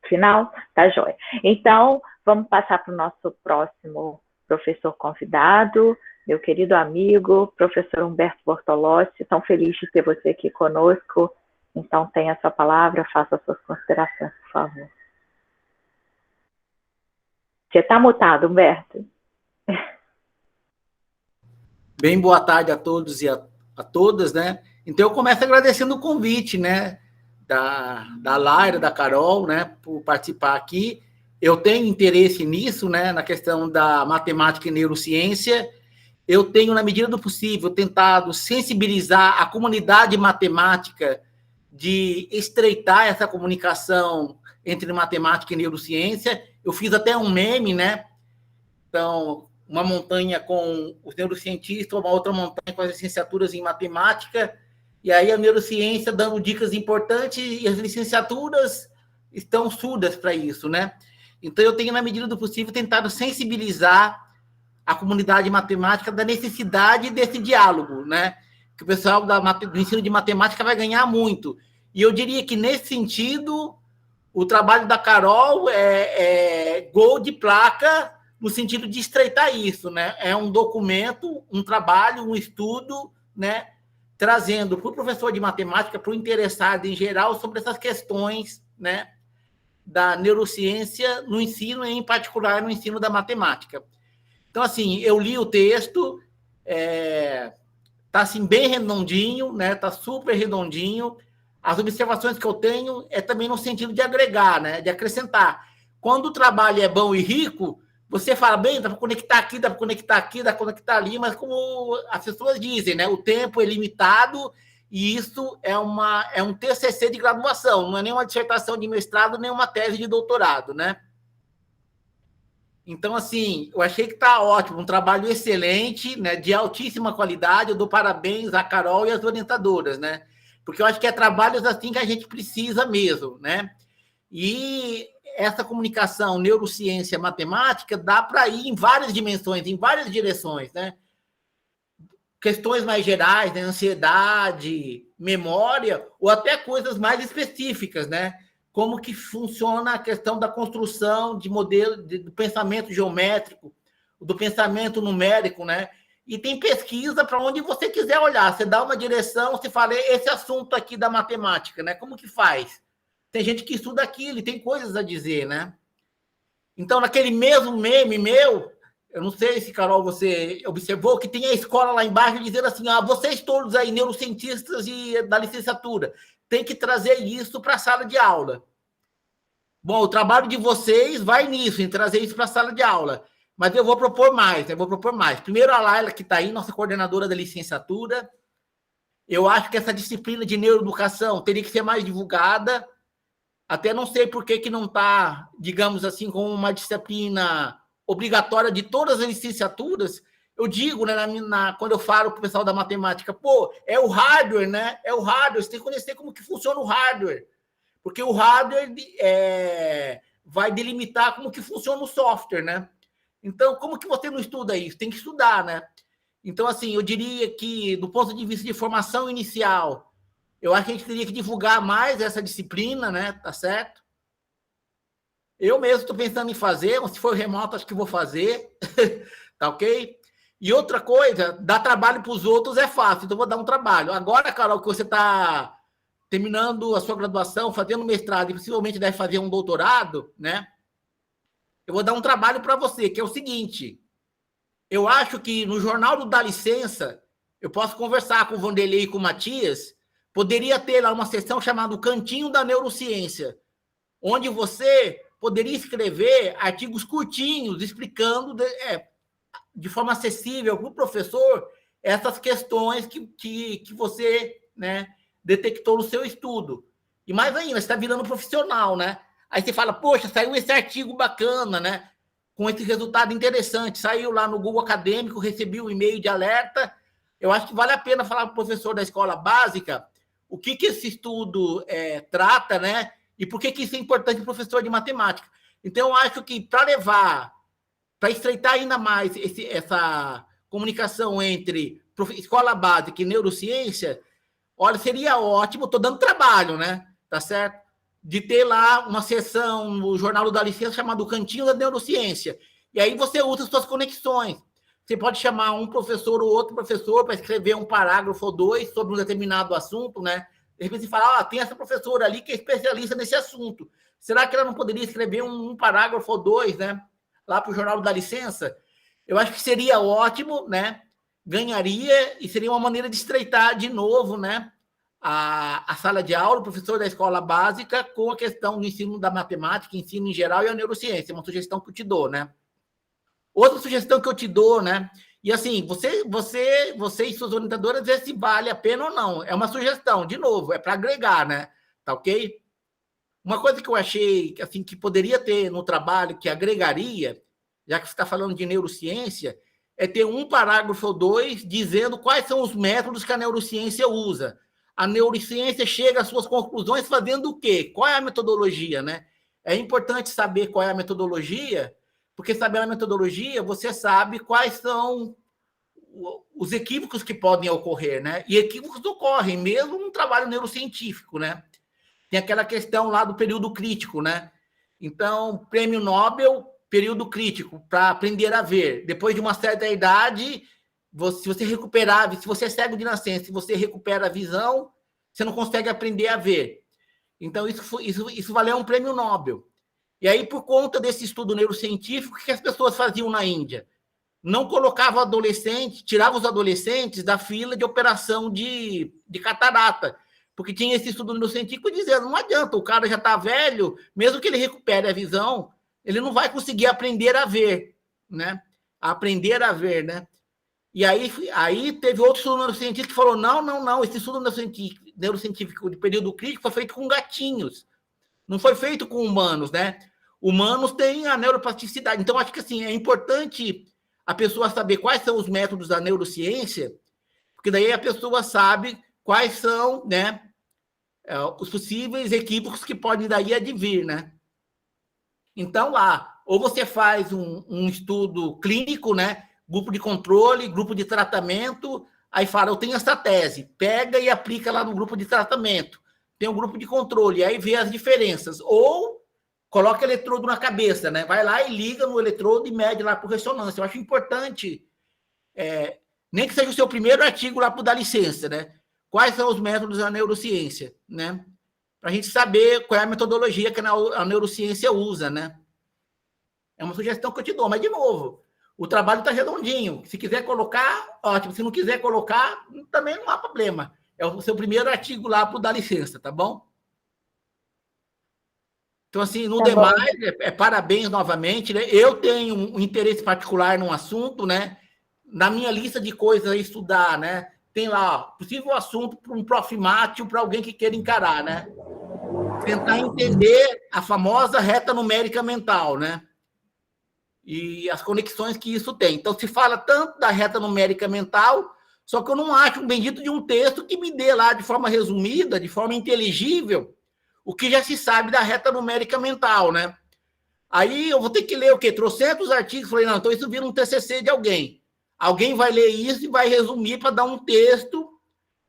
Final? Tá joia. Então, vamos passar para o nosso próximo professor convidado, meu querido amigo, professor Humberto Bortolossi. Tão feliz de ter você aqui conosco. Então, tenha a sua palavra, faça as suas considerações, por favor. Você está mutado, Humberto. Bem, boa tarde a todos e a todas, né? Então, eu começo agradecendo o convite, né? Da Laira, da Carol, né? Por participar aqui. Eu tenho interesse nisso, né? Na questão da matemática e neurociência. Eu tenho, na medida do possível, tentado sensibilizar a comunidade matemática de estreitar essa comunicação entre matemática e neurociência. Eu fiz até um meme, né? Então, uma montanha com os neurocientistas, uma outra montanha com as licenciaturas em matemática, e aí a neurociência dando dicas importantes e as licenciaturas estão surdas para isso, né? Então, eu tenho, na medida do possível, tentado sensibilizar a comunidade matemática da necessidade desse diálogo, né? Que o pessoal do ensino de matemática vai ganhar muito. E eu diria que, nesse sentido, o trabalho da Carol é gol de placa no sentido de estreitar isso, né? É um documento, um trabalho, um estudo, né? Trazendo para o professor de matemática, para o interessado em geral, sobre essas questões, né? Da neurociência no ensino, em particular no ensino da matemática. Então, assim, eu li o texto, tá assim, bem redondinho, né? Tá super redondinho. As observações que eu tenho é também no sentido de agregar, né? De acrescentar. Quando o trabalho é bom e rico, você fala, bem, dá para conectar aqui, dá para conectar aqui, dá para conectar ali, mas como as pessoas dizem, né? O tempo é limitado e isso é um TCC de graduação, não é nem uma dissertação de mestrado, nem uma tese de doutorado, né? Então, assim, eu achei que está ótimo, um trabalho excelente, né, de altíssima qualidade. Eu dou parabéns à Carol e às orientadoras, né? Porque eu acho que é trabalhos assim que a gente precisa mesmo, né? E essa comunicação neurociência matemática dá para ir em várias dimensões, em várias direções, né? Questões mais gerais, né? Ansiedade, memória, ou até coisas mais específicas, né? Como que funciona a questão da construção de modelo do pensamento geométrico, do pensamento numérico, né? E tem pesquisa para onde você quiser olhar. Você dá uma direção, você fala, esse assunto aqui da matemática, né? Como que faz? Tem gente que estuda aquilo e tem coisas a dizer, né? Então, naquele mesmo meme meu, eu não sei se, Carol, você observou que tem a escola lá embaixo dizendo assim, vocês todos aí, neurocientistas da licenciatura, tem que trazer isso para a sala de aula. Bom, o trabalho de vocês vai nisso, em trazer isso para a sala de aula. Mas eu vou propor mais, Primeiro, a Laila, que está aí, nossa coordenadora da licenciatura. Eu acho que essa disciplina de neuroeducação teria que ser mais divulgada. Até não sei por que não está, digamos assim, como uma disciplina obrigatória de todas as licenciaturas. Eu digo, né, quando eu falo para o pessoal da matemática, é o hardware, né? É o hardware, você tem que conhecer como que funciona o hardware. Porque o hardware vai delimitar como que funciona o software, né? Então, como que você não estuda isso? Tem que estudar, né? Então, assim, eu diria que, do ponto de vista de formação inicial, eu acho que a gente teria que divulgar mais essa disciplina, né? Tá certo? Eu mesmo estou pensando em fazer, se for remoto, acho que vou fazer. Tá ok? E outra coisa, dar trabalho para os outros é fácil, então eu vou dar um trabalho. Agora, Carol, que você está terminando a sua graduação, fazendo mestrado e possivelmente deve fazer um doutorado, né? Eu vou dar um trabalho para você, que é o seguinte. Eu acho que no Jornal do Dá Licença, eu posso conversar com o Vanderlei e com o Matias, poderia ter lá uma seção chamada Cantinho da Neurociência, onde você poderia escrever artigos curtinhos, explicando de forma acessível para o professor essas questões que você, né, detectou no seu estudo. E mais ainda, você está virando profissional, né? Aí você fala, poxa, saiu esse artigo bacana, né? Com esse resultado interessante. Saiu lá no Google Acadêmico, recebi um e-mail de alerta. eu acho que vale a pena falar para o professor da escola básica o que esse estudo trata, né? E por que isso é importante para o professor de matemática. Então, eu acho que para estreitar ainda mais essa comunicação entre escola básica e neurociência, olha, seria ótimo, estou dando trabalho, né? Tá certo? De ter lá uma sessão no Jornal da Licença chamado Cantinho da Neurociência. E aí você usa as suas conexões. Você pode chamar um professor ou outro professor para escrever um parágrafo ou dois sobre um determinado assunto, né? De repente você fala, tem essa professora ali que é especialista nesse assunto. Será que ela não poderia escrever um parágrafo ou dois, né? Lá para o Jornal da Licença? Eu acho que seria ótimo, né? Ganharia e seria uma maneira de estreitar de novo, né? A sala de aula, o professor da escola básica, com a questão do ensino da matemática, ensino em geral e a neurociência. É uma sugestão que eu te dou, né? Outra sugestão que eu te dou, né? E assim, você e suas orientadoras vê se vale a pena ou não. É uma sugestão, de novo, é para agregar, né? Tá ok? Uma coisa que eu achei assim, que poderia ter no trabalho, que agregaria, já que você está falando de neurociência, é ter um parágrafo ou dois dizendo quais são os métodos que a neurociência usa. A neurociência chega às suas conclusões fazendo o quê? Qual é a metodologia, né? É importante saber qual é a metodologia, porque sabendo a metodologia, você sabe quais são os equívocos que podem ocorrer, né? E equívocos ocorrem, mesmo num trabalho neurocientífico, né? Tem aquela questão lá do período crítico, né? Então, prêmio Nobel, período crítico, para aprender a ver. Depois de uma certa idade, se você recuperar, se você é cego de nascença, se você recupera a visão, você não consegue aprender a ver. Então, isso valeu um prêmio Nobel. E aí, por conta desse estudo neurocientífico, o que as pessoas faziam na Índia? Não colocavam adolescentes, tiravam os adolescentes da fila de operação de catarata, porque tinha esse estudo neurocientífico dizendo, não adianta, o cara já está velho, mesmo que ele recupere a visão, ele não vai conseguir aprender a ver, né? Aprender a ver, né? E aí teve outro estudo neurocientífico que falou, não, esse estudo neurocientífico de período crítico foi feito com gatinhos, não foi feito com humanos, né? Humanos têm a neuroplasticidade. Então, acho que assim, é importante a pessoa saber quais são os métodos da neurociência, porque daí a pessoa sabe quais são, né, os possíveis equívocos que podem daí advir, né? Então, ou você faz um estudo clínico, né? Grupo de controle, grupo de tratamento, aí fala, eu tenho essa tese, pega e aplica lá no grupo de tratamento. Tem um grupo de controle, aí vê as diferenças. Ou coloca eletrodo na cabeça, né? Vai lá e liga no eletrodo e mede lá por ressonância. Eu acho importante, nem que seja o seu primeiro artigo lá para dar licença, né? Quais são os métodos da neurociência, né? Para a gente saber qual é a metodologia que a neurociência usa, né? É uma sugestão que eu te dou, mas, de novo, o trabalho está redondinho. Se quiser colocar, ótimo. Se não quiser colocar, também não há problema. É o seu primeiro artigo lá para dar licença, tá bom? Então, assim, no demais, parabéns novamente, né? Eu tenho um interesse particular num assunto, né? Na minha lista de coisas a estudar, né? Tem lá, possível assunto para um profimátio, para alguém que queira encarar, né? Tentar entender a famosa reta numérica mental, né? E as conexões que isso tem. Então, se fala tanto da reta numérica mental, só que eu não acho um bendito de um texto que me dê lá de forma resumida, de forma inteligível, o que já se sabe da reta numérica mental, né? Aí eu vou ter que ler o quê? Trocentos artigos. Falei, não, então isso vira um TCC de alguém. Alguém vai ler isso e vai resumir para dar um texto,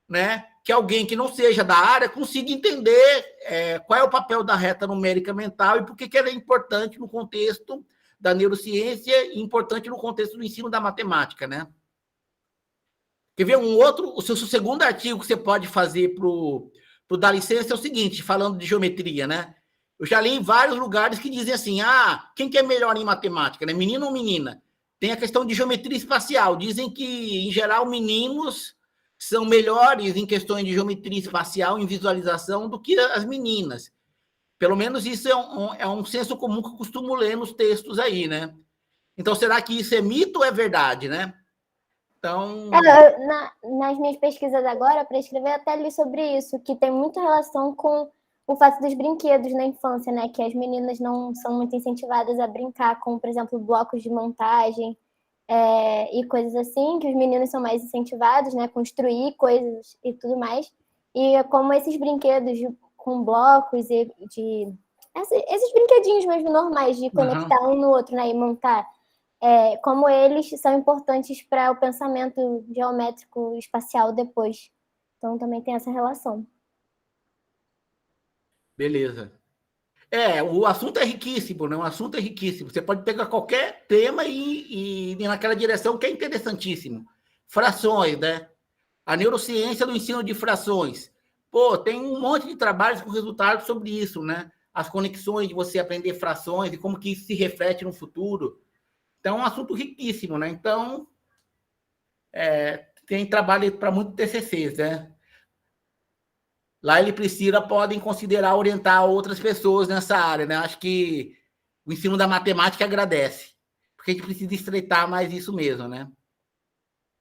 né? Que alguém que não seja da área consiga entender qual é o papel da reta numérica mental e por que ela é importante no contexto da neurociência e importante no contexto do ensino da matemática, né? Quer ver o seu segundo artigo que você pode fazer para o da licença é o seguinte, falando de geometria, né? Eu já li em vários lugares que dizem assim, quem que é melhor em matemática, né? Menino ou menina? Tem a questão de geometria espacial. Dizem que, em geral, meninos são melhores em questões de geometria espacial, em visualização, do que as meninas. Pelo menos isso é um senso comum que eu costumo ler nos textos aí, né? Então, será que isso é mito ou é verdade, né? Então... nas minhas pesquisas agora, para escrever, até li sobre isso, que tem muita relação com o fato dos brinquedos na infância, né? Que as meninas não são muito incentivadas a brincar com, por exemplo, blocos de montagem. e coisas assim, que os meninos são mais incentivados, né, construir coisas e tudo mais. E como esses brinquedos com blocos e esses brinquedinhos mesmo normais de conectar um no outro, né, e montar, como eles são importantes para o pensamento geométrico espacial depois. Então também tem essa relação. Beleza. O assunto é riquíssimo, né? O assunto é riquíssimo. Você pode pegar qualquer tema e ir naquela direção que é interessantíssimo. Frações, né? A neurociência do ensino de frações. Pô, tem um monte de trabalhos com resultados sobre isso, né? As conexões de você aprender frações e como que isso se reflete no futuro. Então, é um assunto riquíssimo, né? Então, tem trabalho para muitos TCCs, né? Lá ele Priscila podem considerar orientar outras pessoas nessa área, né? Acho que o ensino da matemática agradece, porque a gente precisa estreitar mais isso mesmo, né?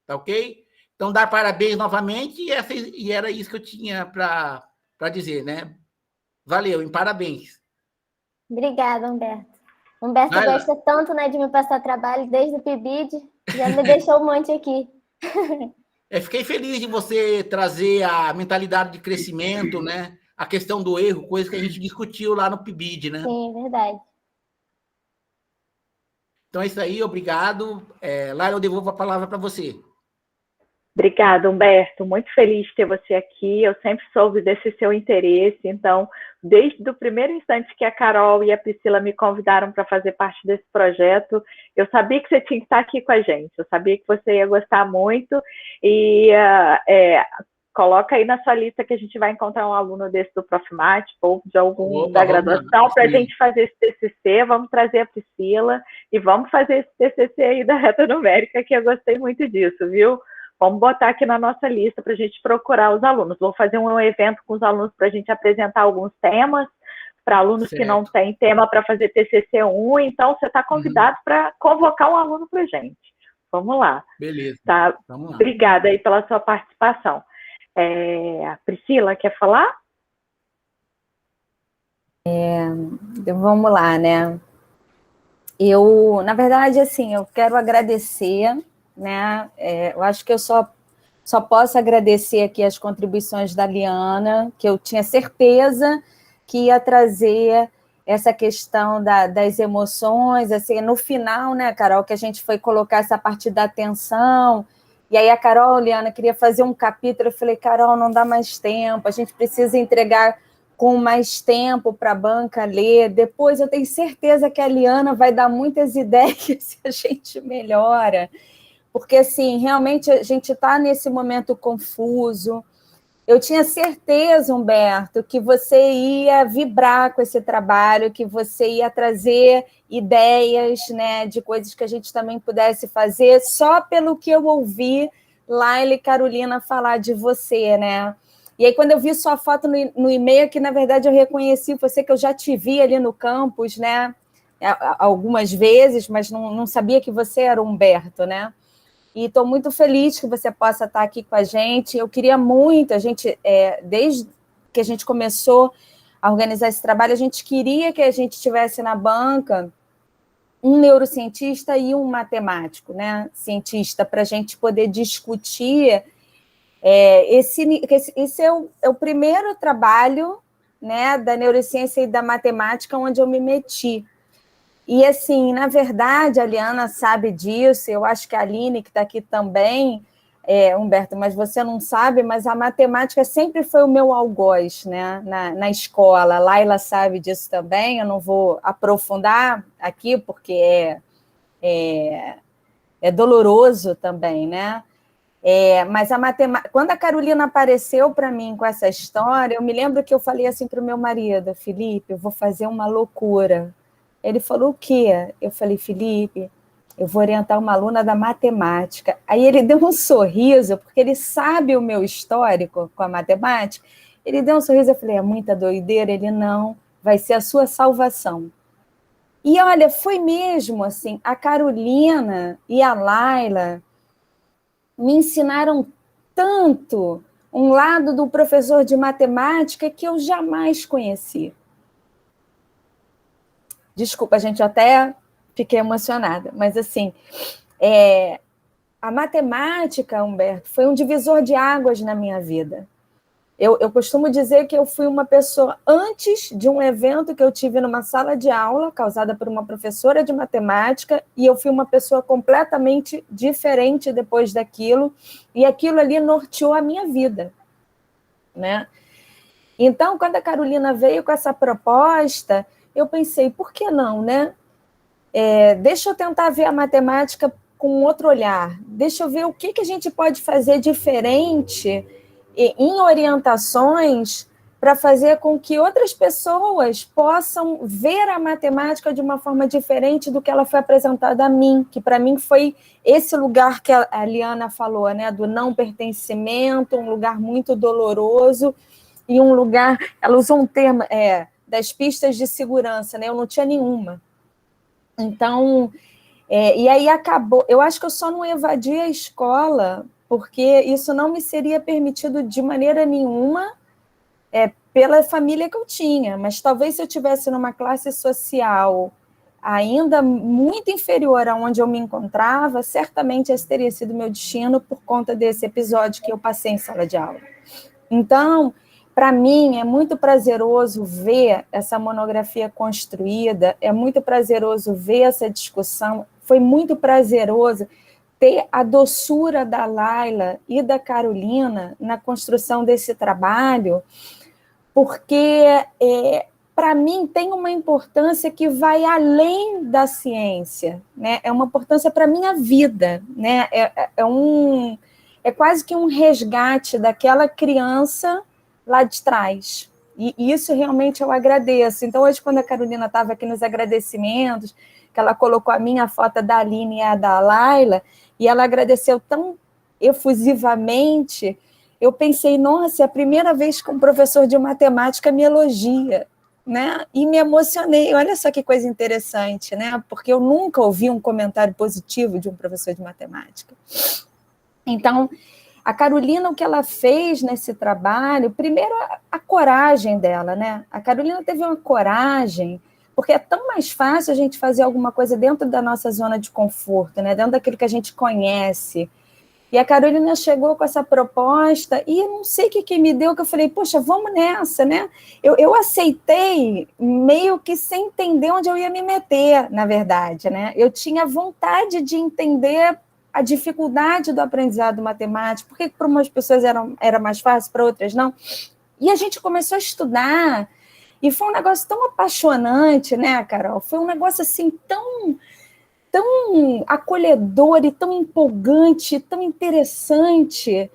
Tá ok? Então, dar parabéns novamente, e era isso que eu tinha para dizer, né? Valeu, parabéns. Obrigada, Humberto. Humberto gosta tanto, né, de me passar trabalho desde o PIBID, já me deixou um monte aqui. Fiquei feliz de você trazer a mentalidade de crescimento, né? A questão do erro, coisa que a gente discutiu lá no PIBID, né? Sim, verdade. Então é isso aí, obrigado. Laila, eu devolvo a palavra para você. Obrigada, Humberto. Muito feliz de ter você aqui. Eu sempre soube desse seu interesse. Então, desde o primeiro instante que a Carol e a Priscila me convidaram para fazer parte desse projeto, eu sabia que você tinha que estar aqui com a gente. Eu sabia que você ia gostar muito. E coloca aí na sua lista que a gente vai encontrar um aluno desse do Profmat ou de algum da graduação para a gente fazer esse TCC. Vamos trazer a Priscila e vamos fazer esse TCC aí da reta numérica, que eu gostei muito disso, viu? Vamos botar aqui na nossa lista para a gente procurar os alunos. Vou fazer um evento com os alunos para a gente apresentar alguns temas, para alunos que não têm tema para fazer TCC1. Então, você está convidado para convocar um aluno para a gente. Vamos lá. Beleza. Tá? Vamos lá. Obrigada aí pela sua participação. A Priscila, quer falar? Vamos lá, né? Na verdade, assim, eu quero agradecer, né? Eu acho que eu só posso agradecer aqui as contribuições da Liana, que eu tinha certeza que ia trazer essa questão das emoções, assim, no final, né, Carol, que a gente foi colocar essa parte da atenção, e aí a Carol, Liana, queria fazer um capítulo, eu falei, Carol, não dá mais tempo, a gente precisa entregar com mais tempo para a banca ler. Depois eu tenho certeza que a Liana vai dar muitas ideias se a gente melhora, porque, assim, realmente a gente está nesse momento confuso. Eu tinha certeza, Humberto, que você ia vibrar com esse trabalho, que você ia trazer ideias, né, de coisas que a gente também pudesse fazer, só pelo que eu ouvi Laila e Carolina falar de você, né? E aí, quando eu vi sua foto no e-mail, que, na verdade, eu reconheci você, que eu já te vi ali no campus, né, algumas vezes, mas não sabia que você era o Humberto, né? E estou muito feliz que você possa estar aqui com a gente. Eu queria muito, desde que a gente começou a organizar esse trabalho, a gente queria que a gente tivesse na banca um neurocientista e um matemático, né, cientista, para a gente poder discutir. Esse é o primeiro trabalho, né, da neurociência e da matemática onde eu me meti. E, assim, na verdade, a Liana sabe disso, eu acho que a Aline, que está aqui também, Humberto, mas você não sabe, mas a matemática sempre foi o meu algoz, né, na escola. A Laila sabe disso também, eu não vou aprofundar aqui, porque é doloroso também, né? Mas a matemática, quando a Carolina apareceu para mim com essa história, eu me lembro que eu falei assim para o meu marido, Felipe, eu vou fazer uma loucura. Ele falou, o quê? Eu falei, Felipe, eu vou orientar uma aluna da matemática. Aí ele deu um sorriso, porque ele sabe o meu histórico com a matemática. Ele deu um sorriso, eu falei, é muita doideira? Ele, não, vai ser a sua salvação. E, olha, foi mesmo, assim, a Carolina e a Laila me ensinaram tanto um lado do professor de matemática que eu jamais conheci. Desculpa, gente, eu até fiquei emocionada, mas, assim, A matemática, Humberto, foi um divisor de águas na minha vida. Eu costumo dizer que eu fui uma pessoa, antes de um evento que eu tive numa sala de aula, causada por uma professora de matemática, e eu fui uma pessoa completamente diferente depois daquilo, e aquilo ali norteou a minha vida, né? Então, quando a Carolina veio com essa proposta, eu pensei, por que não, né? Deixa eu tentar ver a matemática com outro olhar, deixa eu ver o que a gente pode fazer diferente em orientações para fazer com que outras pessoas possam ver a matemática de uma forma diferente do que ela foi apresentada a mim, que para mim foi esse lugar que a Liana falou, né, do não pertencimento, um lugar muito doloroso, e um lugar, ela usou um termo, das pistas de segurança, né, eu não tinha nenhuma. Então, e aí acabou, eu acho que eu só não evadi a escola porque isso não me seria permitido de maneira nenhuma pela família que eu tinha, mas talvez se eu estivesse numa classe social ainda muito inferior a onde eu me encontrava, certamente esse teria sido meu destino por conta desse episódio que eu passei em sala de aula. Então, para mim, é muito prazeroso ver essa monografia construída, é muito prazeroso ver essa discussão, foi muito prazeroso ter a doçura da Laila e da Carolina na construção desse trabalho, porque, para mim, tem uma importância que vai além da ciência, né? É uma importância para a minha vida, né? É quase que um resgate daquela criança lá de trás. E isso realmente eu agradeço. Então, hoje, quando a Carolina estava aqui nos agradecimentos, que ela colocou a minha foto da Aline e a da Laila, e ela agradeceu tão efusivamente, eu pensei, nossa, é a primeira vez que um professor de matemática me elogia, né? E me emocionei. Olha só que coisa interessante, né? Porque eu nunca ouvi um comentário positivo de um professor de matemática. Então, a Carolina, o que ela fez nesse trabalho, primeiro a coragem dela, né? A Carolina teve uma coragem, porque é tão mais fácil a gente fazer alguma coisa dentro da nossa zona de conforto, né? Dentro daquilo que a gente conhece. E a Carolina chegou com essa proposta, e eu não sei o que me deu, que eu falei, poxa, vamos nessa, né? Eu aceitei meio que sem entender onde eu ia me meter, na verdade, né? Eu tinha vontade de entender a dificuldade do aprendizado matemático, porque para umas pessoas era mais fácil, para outras não. E a gente começou a estudar, e foi um negócio tão apaixonante, né, Carol? Foi um negócio assim tão acolhedor e tão empolgante, tão interessante.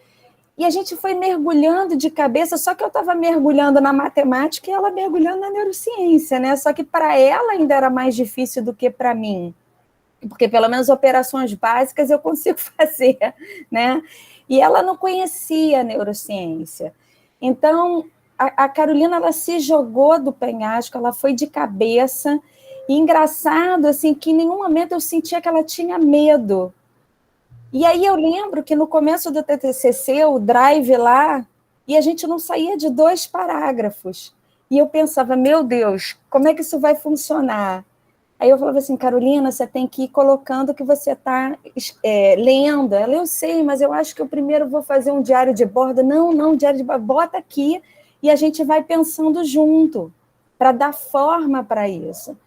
E a gente foi mergulhando de cabeça, só que eu estava mergulhando na matemática e ela mergulhando na neurociência, né? Só que para ela ainda era mais difícil do que para mim, porque pelo menos operações básicas eu consigo fazer, né? E ela não conhecia a neurociência. Então, a Carolina, ela se jogou do penhasco, ela foi de cabeça, e engraçado, assim, que em nenhum momento eu sentia que ela tinha medo. E aí eu lembro que no começo do TCC, o drive lá, e a gente não saía de 2 parágrafos. E eu pensava, meu Deus, como é que isso vai funcionar? Aí eu falava assim, Carolina, você tem que ir colocando o que você está lendo. Ela, eu sei, mas eu acho que eu primeiro vou fazer um diário de bordo. Não, diário de bordo, bota aqui e a gente vai pensando junto, para dar forma para isso.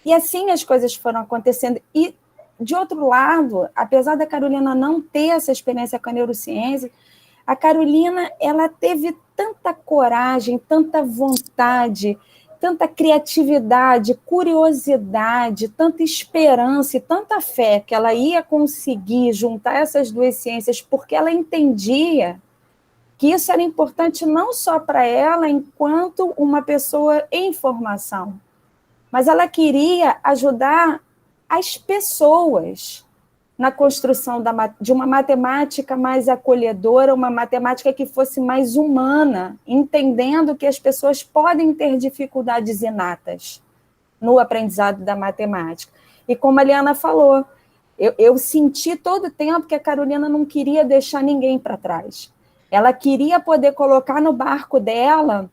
E assim as coisas foram acontecendo. E, de outro lado, apesar da Carolina não ter essa experiência com a neurociência, a Carolina, ela teve tanta coragem, tanta vontade, tanta criatividade, curiosidade, tanta esperança e tanta fé que ela ia conseguir juntar essas 2 ciências, porque ela entendia que isso era importante não só para ela enquanto uma pessoa em formação, mas ela queria ajudar as pessoas na construção de uma matemática mais acolhedora, uma matemática que fosse mais humana, entendendo que as pessoas podem ter dificuldades inatas no aprendizado da matemática. E como a Liana falou, eu senti todo o tempo que a Carolina não queria deixar ninguém para trás. Ela queria poder colocar no barco dela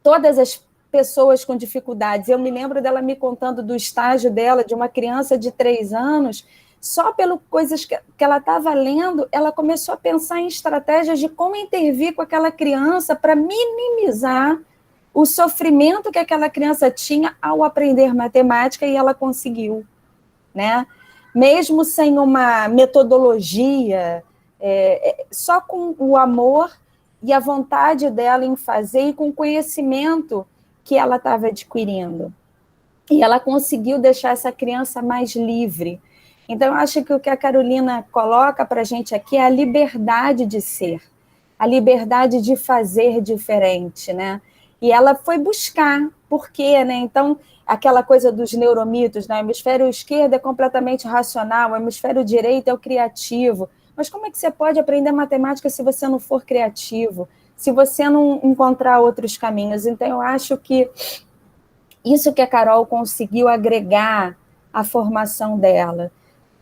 todas as pessoas com dificuldades. Eu me lembro dela me contando do estágio dela, de uma criança de 3 anos, só pelas coisas que ela estava lendo, ela começou a pensar em estratégias de como intervir com aquela criança para minimizar o sofrimento que aquela criança tinha ao aprender matemática, e ela conseguiu, né? Mesmo sem uma metodologia, só com o amor e a vontade dela em fazer e com o conhecimento que ela estava adquirindo. E ela conseguiu deixar essa criança mais livre. Então, eu acho que o que a Carolina coloca para a gente aqui é a liberdade de ser, a liberdade de fazer diferente, né? E ela foi buscar, por quê, né? Então, aquela coisa dos neuromitos, né? O hemisfério esquerdo é completamente racional, o hemisfério direito é o criativo. Mas como é que você pode aprender matemática se você não for criativo? Se você não encontrar outros caminhos? Então, eu acho que isso que a Carol conseguiu agregar à formação dela,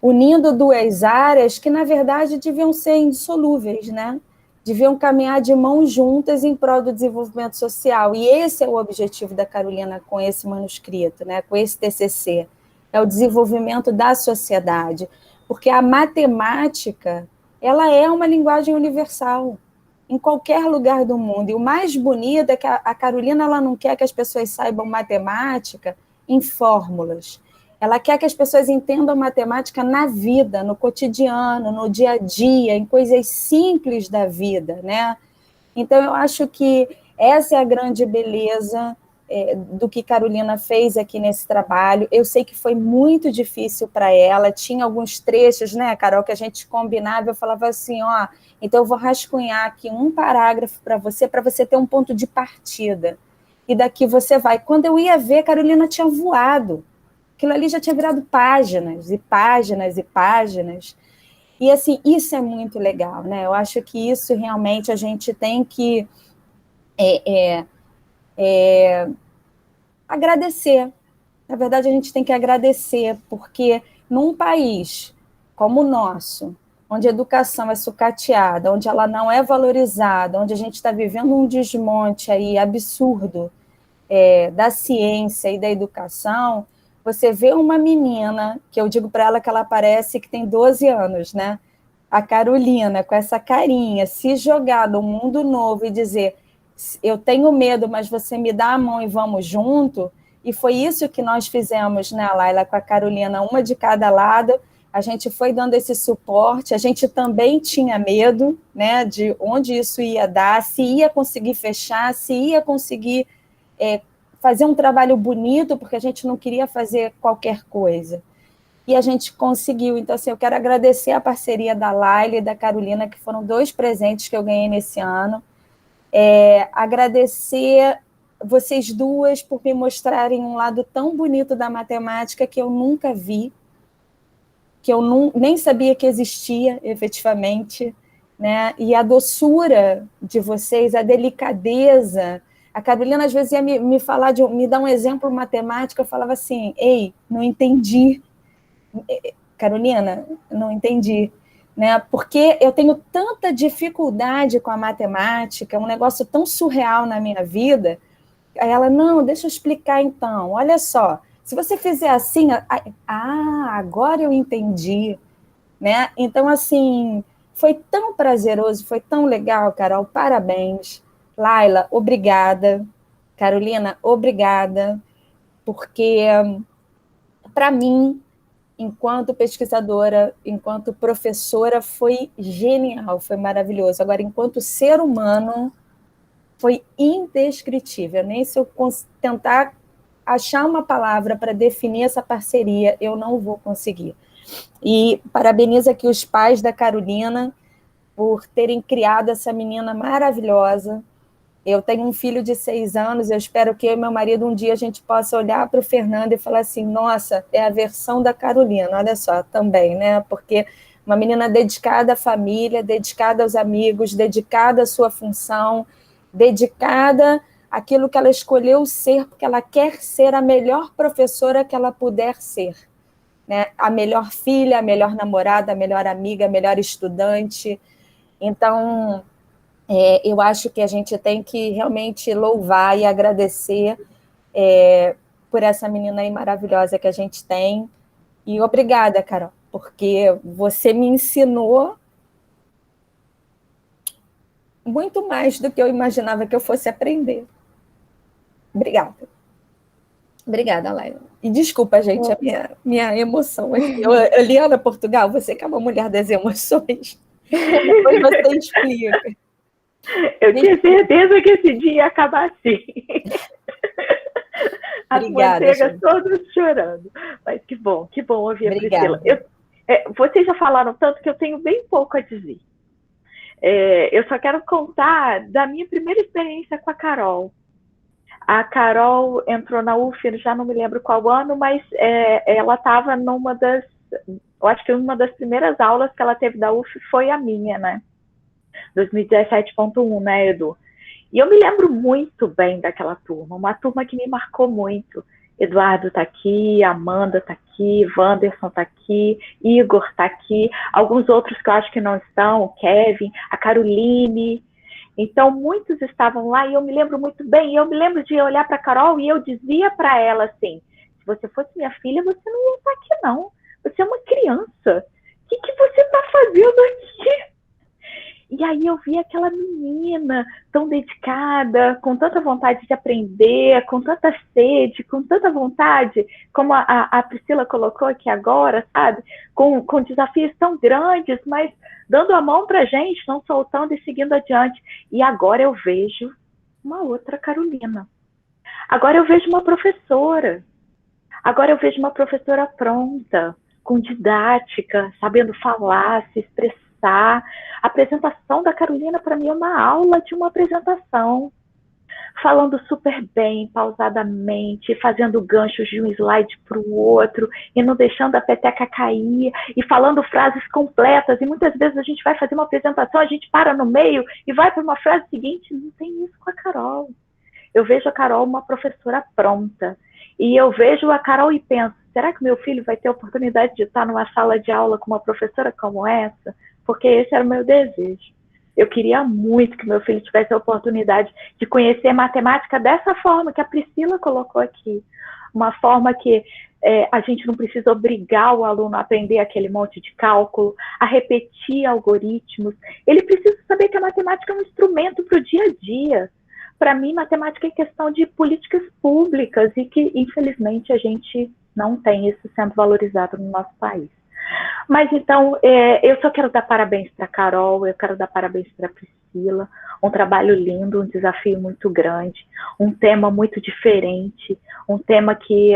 unindo duas áreas que, na verdade, deviam ser indissolúveis, né? Deviam caminhar de mãos juntas em prol do desenvolvimento social. E esse é o objetivo da Carolina com esse manuscrito, né? Com esse TCC. É o desenvolvimento da sociedade. Porque a matemática, ela é uma linguagem universal, em qualquer lugar do mundo. E o mais bonito é que a Carolina, ela não quer que as pessoas saibam matemática em fórmulas. Ela quer que as pessoas entendam matemática na vida, no cotidiano, no dia a dia, em coisas simples da vida, né? Então, eu acho que essa é a grande beleza do que Carolina fez aqui nesse trabalho. Eu sei que foi muito difícil para ela, tinha alguns trechos, né, Carol, que a gente combinava, eu falava assim, ó, então eu vou rascunhar aqui um parágrafo para você ter um ponto de partida, e daqui você vai. Quando eu ia ver, Carolina tinha voado, aquilo ali já tinha virado páginas, e páginas, e páginas, e assim, isso é muito legal, né, eu acho que isso realmente a gente tem que agradecer. Na verdade, a gente tem que agradecer, porque num país como o nosso, onde a educação é sucateada, onde ela não é valorizada, onde a gente está vivendo um desmonte aí absurdo da ciência e da educação, você vê uma menina, que eu digo para ela que ela parece que tem 12 anos, né? A Carolina, com essa carinha, se jogar no mundo novo e dizer, eu tenho medo, mas você me dá a mão e vamos junto. E foi isso que nós fizemos, né, Laila, com a Carolina, uma de cada lado. A gente foi dando esse suporte, a gente também tinha medo, né, de onde isso ia dar, se ia conseguir fechar, se ia conseguir fazer um trabalho bonito, porque a gente não queria fazer qualquer coisa. E a gente conseguiu. Então, assim, eu quero agradecer a parceria da Laila e da Carolina, que foram 2 presentes que eu ganhei nesse ano. Agradecer vocês duas por me mostrarem um lado tão bonito da matemática que eu nunca vi, que eu nem sabia que existia efetivamente, né? E a doçura de vocês, a delicadeza. A Carolina, às vezes, ia me falar, me dar um exemplo matemático, eu falava assim, ei, não entendi. Carolina, não entendi. Né? Porque eu tenho tanta dificuldade com a matemática, um negócio tão surreal na minha vida. Aí ela, não, deixa eu explicar então, olha só, se você fizer assim, agora eu entendi, né? Então, assim, foi tão prazeroso, foi tão legal, Carol, parabéns. Laila, obrigada. Carolina, obrigada, porque, para mim, enquanto pesquisadora, enquanto professora, foi genial, foi maravilhoso. Agora, enquanto ser humano, foi indescritível. Nem se eu tentar achar uma palavra para definir essa parceria, eu não vou conseguir. E parabenizo aqui os pais da Carolina por terem criado essa menina maravilhosa. Eu tenho um filho de 6 anos, eu espero que eu e meu marido um dia a gente possa olhar para o Fernando e falar assim, nossa, é a versão da Carolina, olha só, também, né? Porque uma menina dedicada à família, dedicada aos amigos, dedicada à sua função, dedicada àquilo que ela escolheu ser, porque ela quer ser a melhor professora que ela puder ser, né? A melhor filha, a melhor namorada, a melhor amiga, a melhor estudante. Então, eu acho que a gente tem que realmente louvar e agradecer por essa menina aí maravilhosa que a gente tem. E obrigada, Carol, porque você me ensinou muito mais do que eu imaginava que eu fosse aprender. Obrigada. Obrigada, Laila. E desculpa, gente, a minha emoção aqui. Eliana Portugal, você que é uma mulher das emoções, depois você explica. Eu tinha certeza que esse dia ia acabar assim. As Obrigada, manteigas gente. todas chorando. Mas que bom ouvir Obrigada. a Priscila. Vocês já falaram tanto que eu tenho bem pouco a dizer. Eu só quero contar da minha primeira experiência com a Carol. A Carol entrou na UF, já não me lembro qual ano, mas ela estava numa das... Eu acho que uma das primeiras aulas que ela teve da UF foi a minha, né? 2017.1, né, Edu? E eu me lembro muito bem daquela turma, uma turma que me marcou muito. Eduardo está aqui, Amanda está aqui, Wanderson está aqui, Igor está aqui, alguns outros que eu acho que não estão, o Kevin, a Caroline. Então, muitos estavam lá e eu me lembro muito bem. E eu me lembro de olhar para a Carol e eu dizia para ela assim, se você fosse minha filha, você não ia estar aqui, não. Você é uma criança. O que você está fazendo aqui? E aí eu vi aquela menina tão dedicada, com tanta vontade de aprender, com tanta sede, com tanta vontade, como a Priscila colocou aqui agora, sabe? Com desafios tão grandes, mas dando a mão para a gente, não soltando e seguindo adiante. E agora eu vejo uma outra Carolina. Agora eu vejo uma professora. Agora eu vejo uma professora pronta, com didática, sabendo falar, se expressar. A apresentação da Carolina, para mim, é uma aula de uma apresentação. Falando super bem, pausadamente, fazendo ganchos de um slide para o outro, e não deixando a peteca cair, e falando frases completas. E muitas vezes a gente vai fazer uma apresentação, a gente para no meio e vai para uma frase seguinte. Não tem isso com a Carol. Eu vejo a Carol uma professora pronta. E eu vejo a Carol e penso, será que meu filho vai ter a oportunidade de estar numa sala de aula com uma professora como essa? Porque esse era o meu desejo. Eu queria muito que meu filho tivesse a oportunidade de conhecer matemática dessa forma que a Priscila colocou aqui. Uma forma que a gente não precisa obrigar o aluno a aprender aquele monte de cálculo, a repetir algoritmos. Ele precisa saber que a matemática é um instrumento para o dia a dia. Para mim, matemática é questão de políticas públicas e que, infelizmente, a gente não tem isso sendo valorizado no nosso país. Mas, então, eu só quero dar parabéns para a Carol, eu quero dar parabéns para a Priscila, um trabalho lindo, um desafio muito grande, um tema muito diferente, um tema que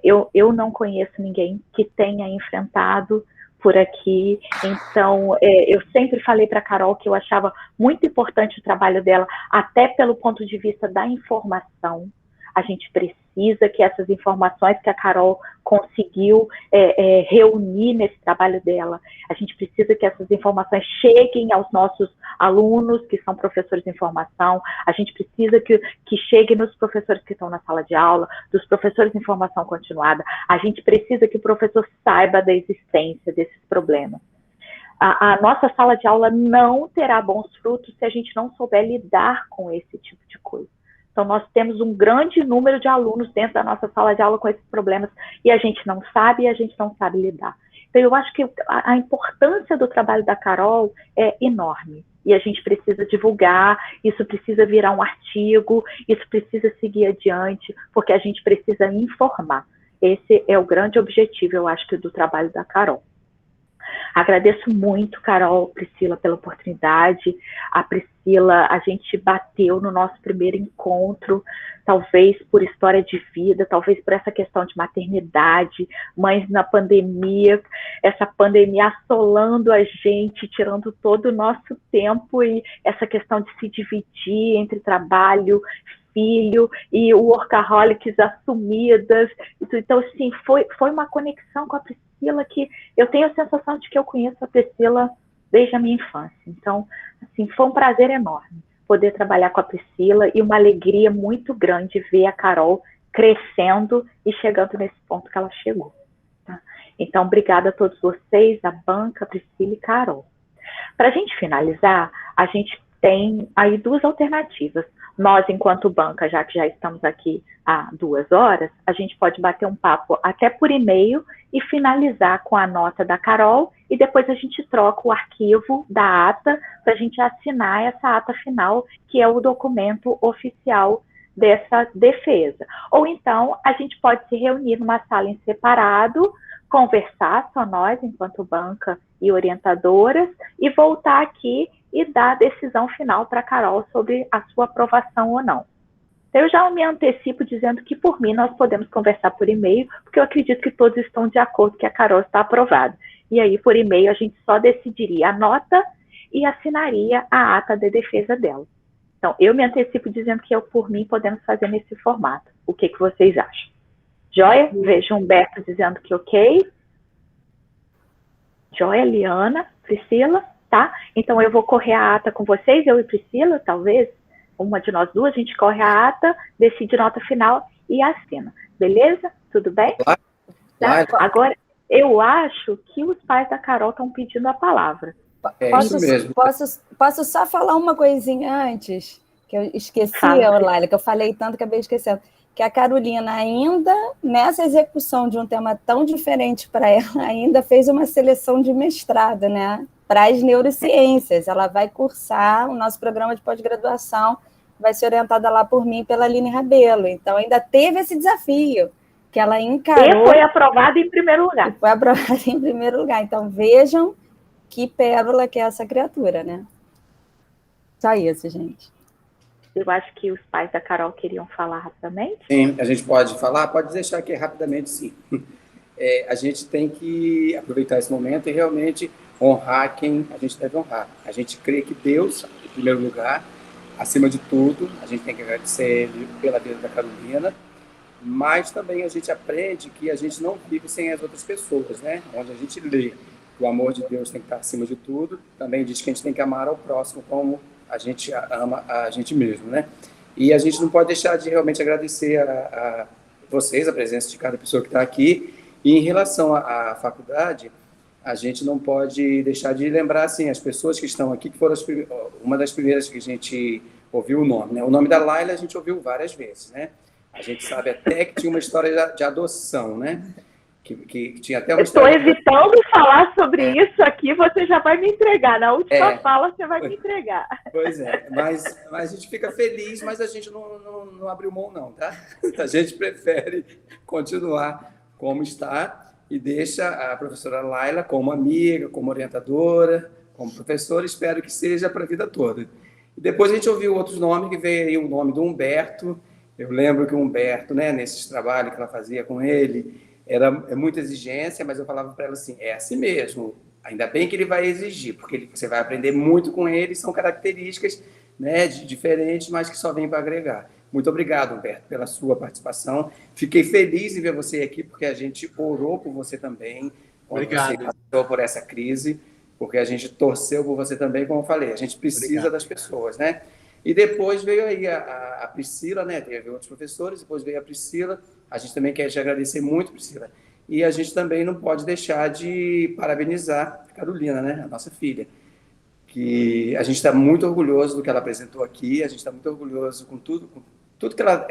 eu não conheço ninguém que tenha enfrentado por aqui. Então, eu sempre falei para a Carol que eu achava muito importante o trabalho dela, até pelo ponto de vista da informação. A gente precisa que essas informações que a Carol conseguiu reunir nesse trabalho dela, a gente precisa que essas informações cheguem aos nossos alunos, que são professores de informação, a gente precisa que chegue nos professores que estão na sala de aula, dos professores de informação continuada, a gente precisa que o professor saiba da existência desses problemas. A nossa sala de aula não terá bons frutos se a gente não souber lidar com esse tipo de coisa. Então, nós temos um grande número de alunos dentro da nossa sala de aula com esses problemas e a gente não sabe lidar. Então, eu acho que a importância do trabalho da Carol é enorme e a gente precisa divulgar, isso precisa virar um artigo, isso precisa seguir adiante, porque a gente precisa informar. Esse é o grande objetivo, eu acho, do trabalho da Carol. Agradeço muito, Carol, Priscila, pela oportunidade. A Priscila, a gente bateu no nosso primeiro encontro, talvez por história de vida, talvez por essa questão de maternidade, mães na pandemia, essa pandemia assolando a gente, tirando todo o nosso tempo e essa questão de se dividir entre trabalho, filho e o workaholics assumidas. Então, assim, foi uma conexão com a Priscila que eu tenho a sensação de que eu conheço a Priscila desde a minha infância. Então, assim, foi um prazer enorme poder trabalhar com a Priscila e uma alegria muito grande ver a Carol crescendo e chegando nesse ponto que ela chegou. Tá? Então, obrigada a todos vocês, a banca, a Priscila e Carol. Para a gente finalizar, a gente tem aí duas alternativas. nós, enquanto banca, já que já estamos aqui há 2 horas, a gente pode bater um papo até por e-mail e finalizar com a nota da Carol, e depois a gente troca o arquivo da ata para a gente assinar essa ata final, que é o documento oficial dessa defesa. Ou então, a gente pode se reunir numa sala em separado, conversar, só nós, enquanto banca e orientadoras, e voltar aqui e dar a decisão final para a Carol sobre a sua aprovação ou não. Então, eu já me antecipo dizendo que, por mim, nós podemos conversar por e-mail, porque eu acredito que todos estão de acordo que a Carol está aprovada. E aí, por e-mail, a gente só decidiria a nota e assinaria a ata de defesa dela. Então, eu me antecipo dizendo que eu, por mim, podemos fazer nesse formato. O que vocês acham? Joia? Vejo Humberto dizendo que ok. Joia, Liana, Priscila, tá? Então, eu vou correr a ata com vocês, eu e Priscila, talvez, uma de nós duas, a gente corre a ata, decide nota final e assina. Beleza? Tudo bem? Claro. Tá? Agora, eu acho que os pais da Carol estão pedindo a palavra. Isso mesmo. Posso só falar uma coisinha antes? Que eu esqueci, Laila, que eu falei tanto que acabei esquecendo. Que a Carolina ainda, nessa execução de um tema tão diferente para ela, ainda fez uma seleção de mestrado, né? Para as neurociências. Ela vai cursar o nosso programa de pós-graduação, vai ser orientada lá por mim, pela Aline Rabelo. Então, ainda teve esse desafio, que ela encarou... E foi aprovada em primeiro lugar. Foi aprovada em primeiro lugar. Então, vejam que pérola que é essa criatura, né? Só isso, gente. Eu acho que os pais da Carol queriam falar rapidamente. Sim, a gente pode falar? Pode deixar aqui rapidamente, sim. A gente tem que aproveitar esse momento e realmente honrar quem a gente deve honrar. A gente crê que Deus, em primeiro lugar, acima de tudo, a gente tem que agradecer Ele pela vida da Carolina, mas também a gente aprende que a gente não vive sem as outras pessoas, né? Onde a gente lê que o amor de Deus tem que estar acima de tudo, também diz que a gente tem que amar ao próximo como a gente ama a gente mesmo, né? E a gente não pode deixar de realmente agradecer a vocês, a presença de cada pessoa que está aqui. E em relação à faculdade, a gente não pode deixar de lembrar, assim, as pessoas que estão aqui, que foram uma das primeiras que a gente ouviu o nome, né? O nome da Laila a gente ouviu várias vezes, né? A gente sabe até que tinha uma história de adoção, né? Que tinha até uma história... Estou evitando falar sobre isso aqui, você já vai me entregar. Na última fala, você vai me entregar. Pois é, mas a gente fica feliz, mas a gente não abriu mão, não, tá? A gente prefere continuar como está e deixa a professora Laila como amiga, como orientadora, como professora, espero que seja para a vida toda. E depois a gente ouviu outros nomes, que veio aí o nome do Humberto. Eu lembro que o Humberto, né, nesses trabalhos que ela fazia com ele, era muita exigência, mas eu falava para ela assim, é assim mesmo, ainda bem que ele vai exigir, porque você vai aprender muito com ele, são características, né, diferentes, mas que só vêm para agregar. Muito obrigado, Humberto, pela sua participação. Fiquei feliz em ver você aqui, porque a gente orou por você também, quando você passou por essa crise, porque a gente torceu por você também, como eu falei, a gente precisa das pessoas, né? E depois veio aí a Priscila, né? Teve outros professores, depois veio a Priscila. A gente também quer te agradecer muito, Priscila. E a gente também não pode deixar de parabenizar a Carolina, né? A nossa filha. Que a gente está muito orgulhoso do que ela apresentou aqui, a gente está muito orgulhoso com tudo que ela...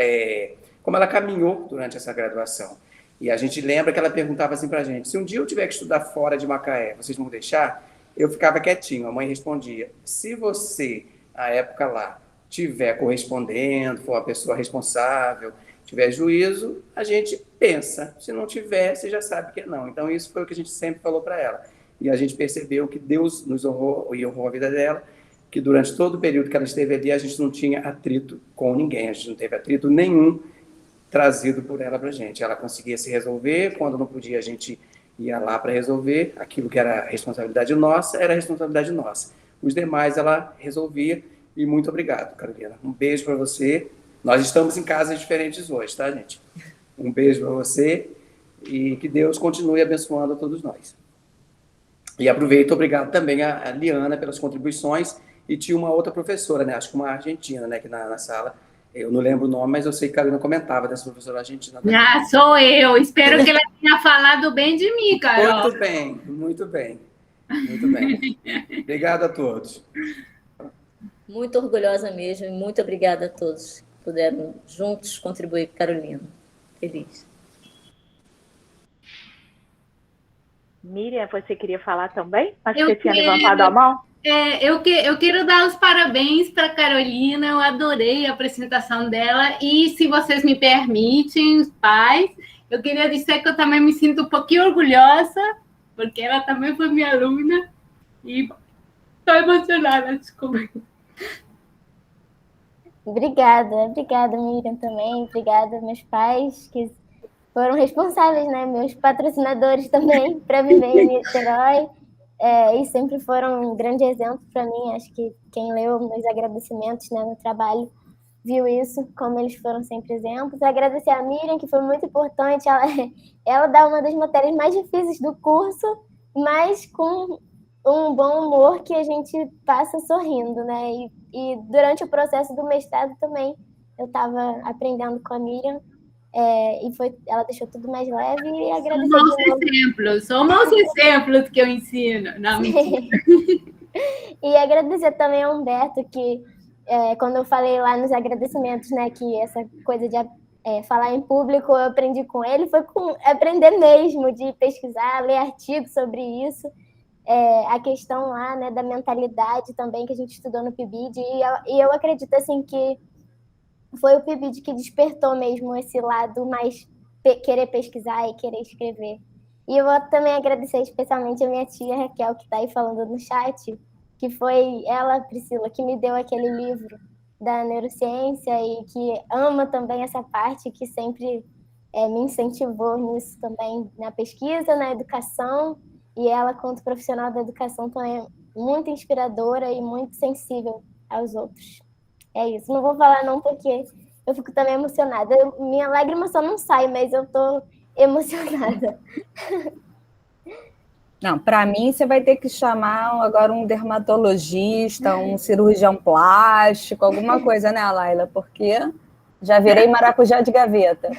como ela caminhou durante essa graduação. E a gente lembra que ela perguntava assim para a gente, se um dia eu tiver que estudar fora de Macaé, vocês vão deixar? Eu ficava quietinho, a mãe respondia, se você... a época lá, tiver correspondendo, for uma pessoa responsável, tiver juízo, a gente pensa. Se não tiver, você já sabe que não. Então, isso foi o que a gente sempre falou para ela. E a gente percebeu que Deus nos honrou e honrou a vida dela, que durante todo o período que ela esteve ali, a gente não tinha atrito com ninguém, a gente não teve atrito nenhum trazido por ela para a gente. Ela conseguia se resolver, quando não podia, a gente ia lá para resolver. Aquilo que era responsabilidade nossa, era responsabilidade nossa. Os demais ela resolvia, e muito obrigado, Carolina. Um beijo para você. Nós estamos em casas diferentes hoje, tá, gente? Um beijo para você e que Deus continue abençoando a todos nós. E aproveito, obrigado também a Liana pelas contribuições, e tinha uma outra professora, né? Acho que uma argentina, né, que na sala, eu não lembro o nome, mas eu sei que a Carolina comentava dessa professora argentina. Ah, sou eu. Espero que ela tenha falado bem de mim, Carol. Muito bem, muito bem. Muito bem. Obrigado a todos. muito orgulhosa mesmo, e muito obrigada a todos que puderam juntos contribuir com a Carolina. Feliz. Miriam, você queria falar também? Acho que você tinha levantado a mão. Eu quero dar os parabéns para a Carolina, eu adorei a apresentação dela, e se vocês me permitem, os pais, eu queria dizer que eu também me sinto um pouquinho orgulhosa, porque ela também foi minha aluna, e estou emocionada, desculpa. Obrigada, Miriam, também. Obrigada, meus pais, que foram responsáveis, né? Meus patrocinadores também, para viver em Niterói. E sempre foram um grande exemplo para mim. Acho que quem leu meus agradecimentos, né, no trabalho viu isso, como eles foram sempre exemplos. Agradecer a Miriam, que foi muito importante. Ela dá uma das matérias mais difíceis do curso, mas com um bom humor que a gente passa sorrindo, né? E durante o processo do mestrado também, eu estava aprendendo com a Miriam, ela deixou tudo mais leve, e agradecer são maus exemplos que eu ensino. Não, e agradecer também ao Humberto, que quando eu falei lá nos agradecimentos, né, que essa coisa de falar em público eu aprendi com ele, foi com aprender mesmo, de pesquisar, ler artigos sobre isso. A questão lá, né, da mentalidade também, que a gente estudou no PIBID, e eu acredito assim que foi o PIBID que despertou mesmo esse lado mais querer pesquisar e querer escrever. E eu vou também agradecer especialmente a minha tia Raquel, que está aí falando no chat, que foi ela, Priscila, que me deu aquele livro da neurociência e que ama também essa parte, que sempre me incentivou nisso também, na pesquisa, na educação. E ela, quanto profissional da educação, também é muito inspiradora e muito sensível aos outros. É isso. Não vou falar não, porque eu fico também emocionada. Minha lágrima só não sai, mas eu estou emocionada. Não, para mim você vai ter que chamar agora um dermatologista, um cirurgião plástico, alguma coisa, né, Laila? Porque já virei maracujá de gaveta.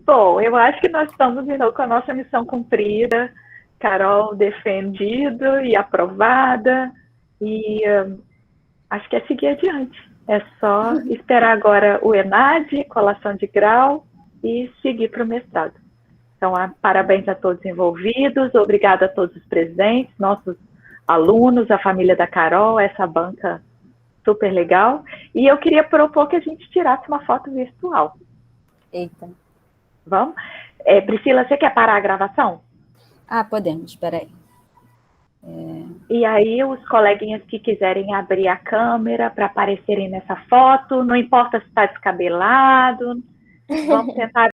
Bom, eu acho que nós estamos indo com a nossa missão cumprida, Carol defendido e aprovada, e acho que é seguir adiante. É só esperar agora o ENAD, colação de grau, e seguir para o mestrado. Então, parabéns a todos envolvidos, obrigada a todos os presentes, nossos alunos, a família da Carol, essa banca super legal. E eu queria propor que a gente tirasse uma foto virtual. Eita. Vamos? Priscila, você quer parar a gravação? Podemos, espera aí. E aí, os coleguinhas que quiserem abrir a câmera para aparecerem nessa foto, não importa se está descabelado, vamos tentar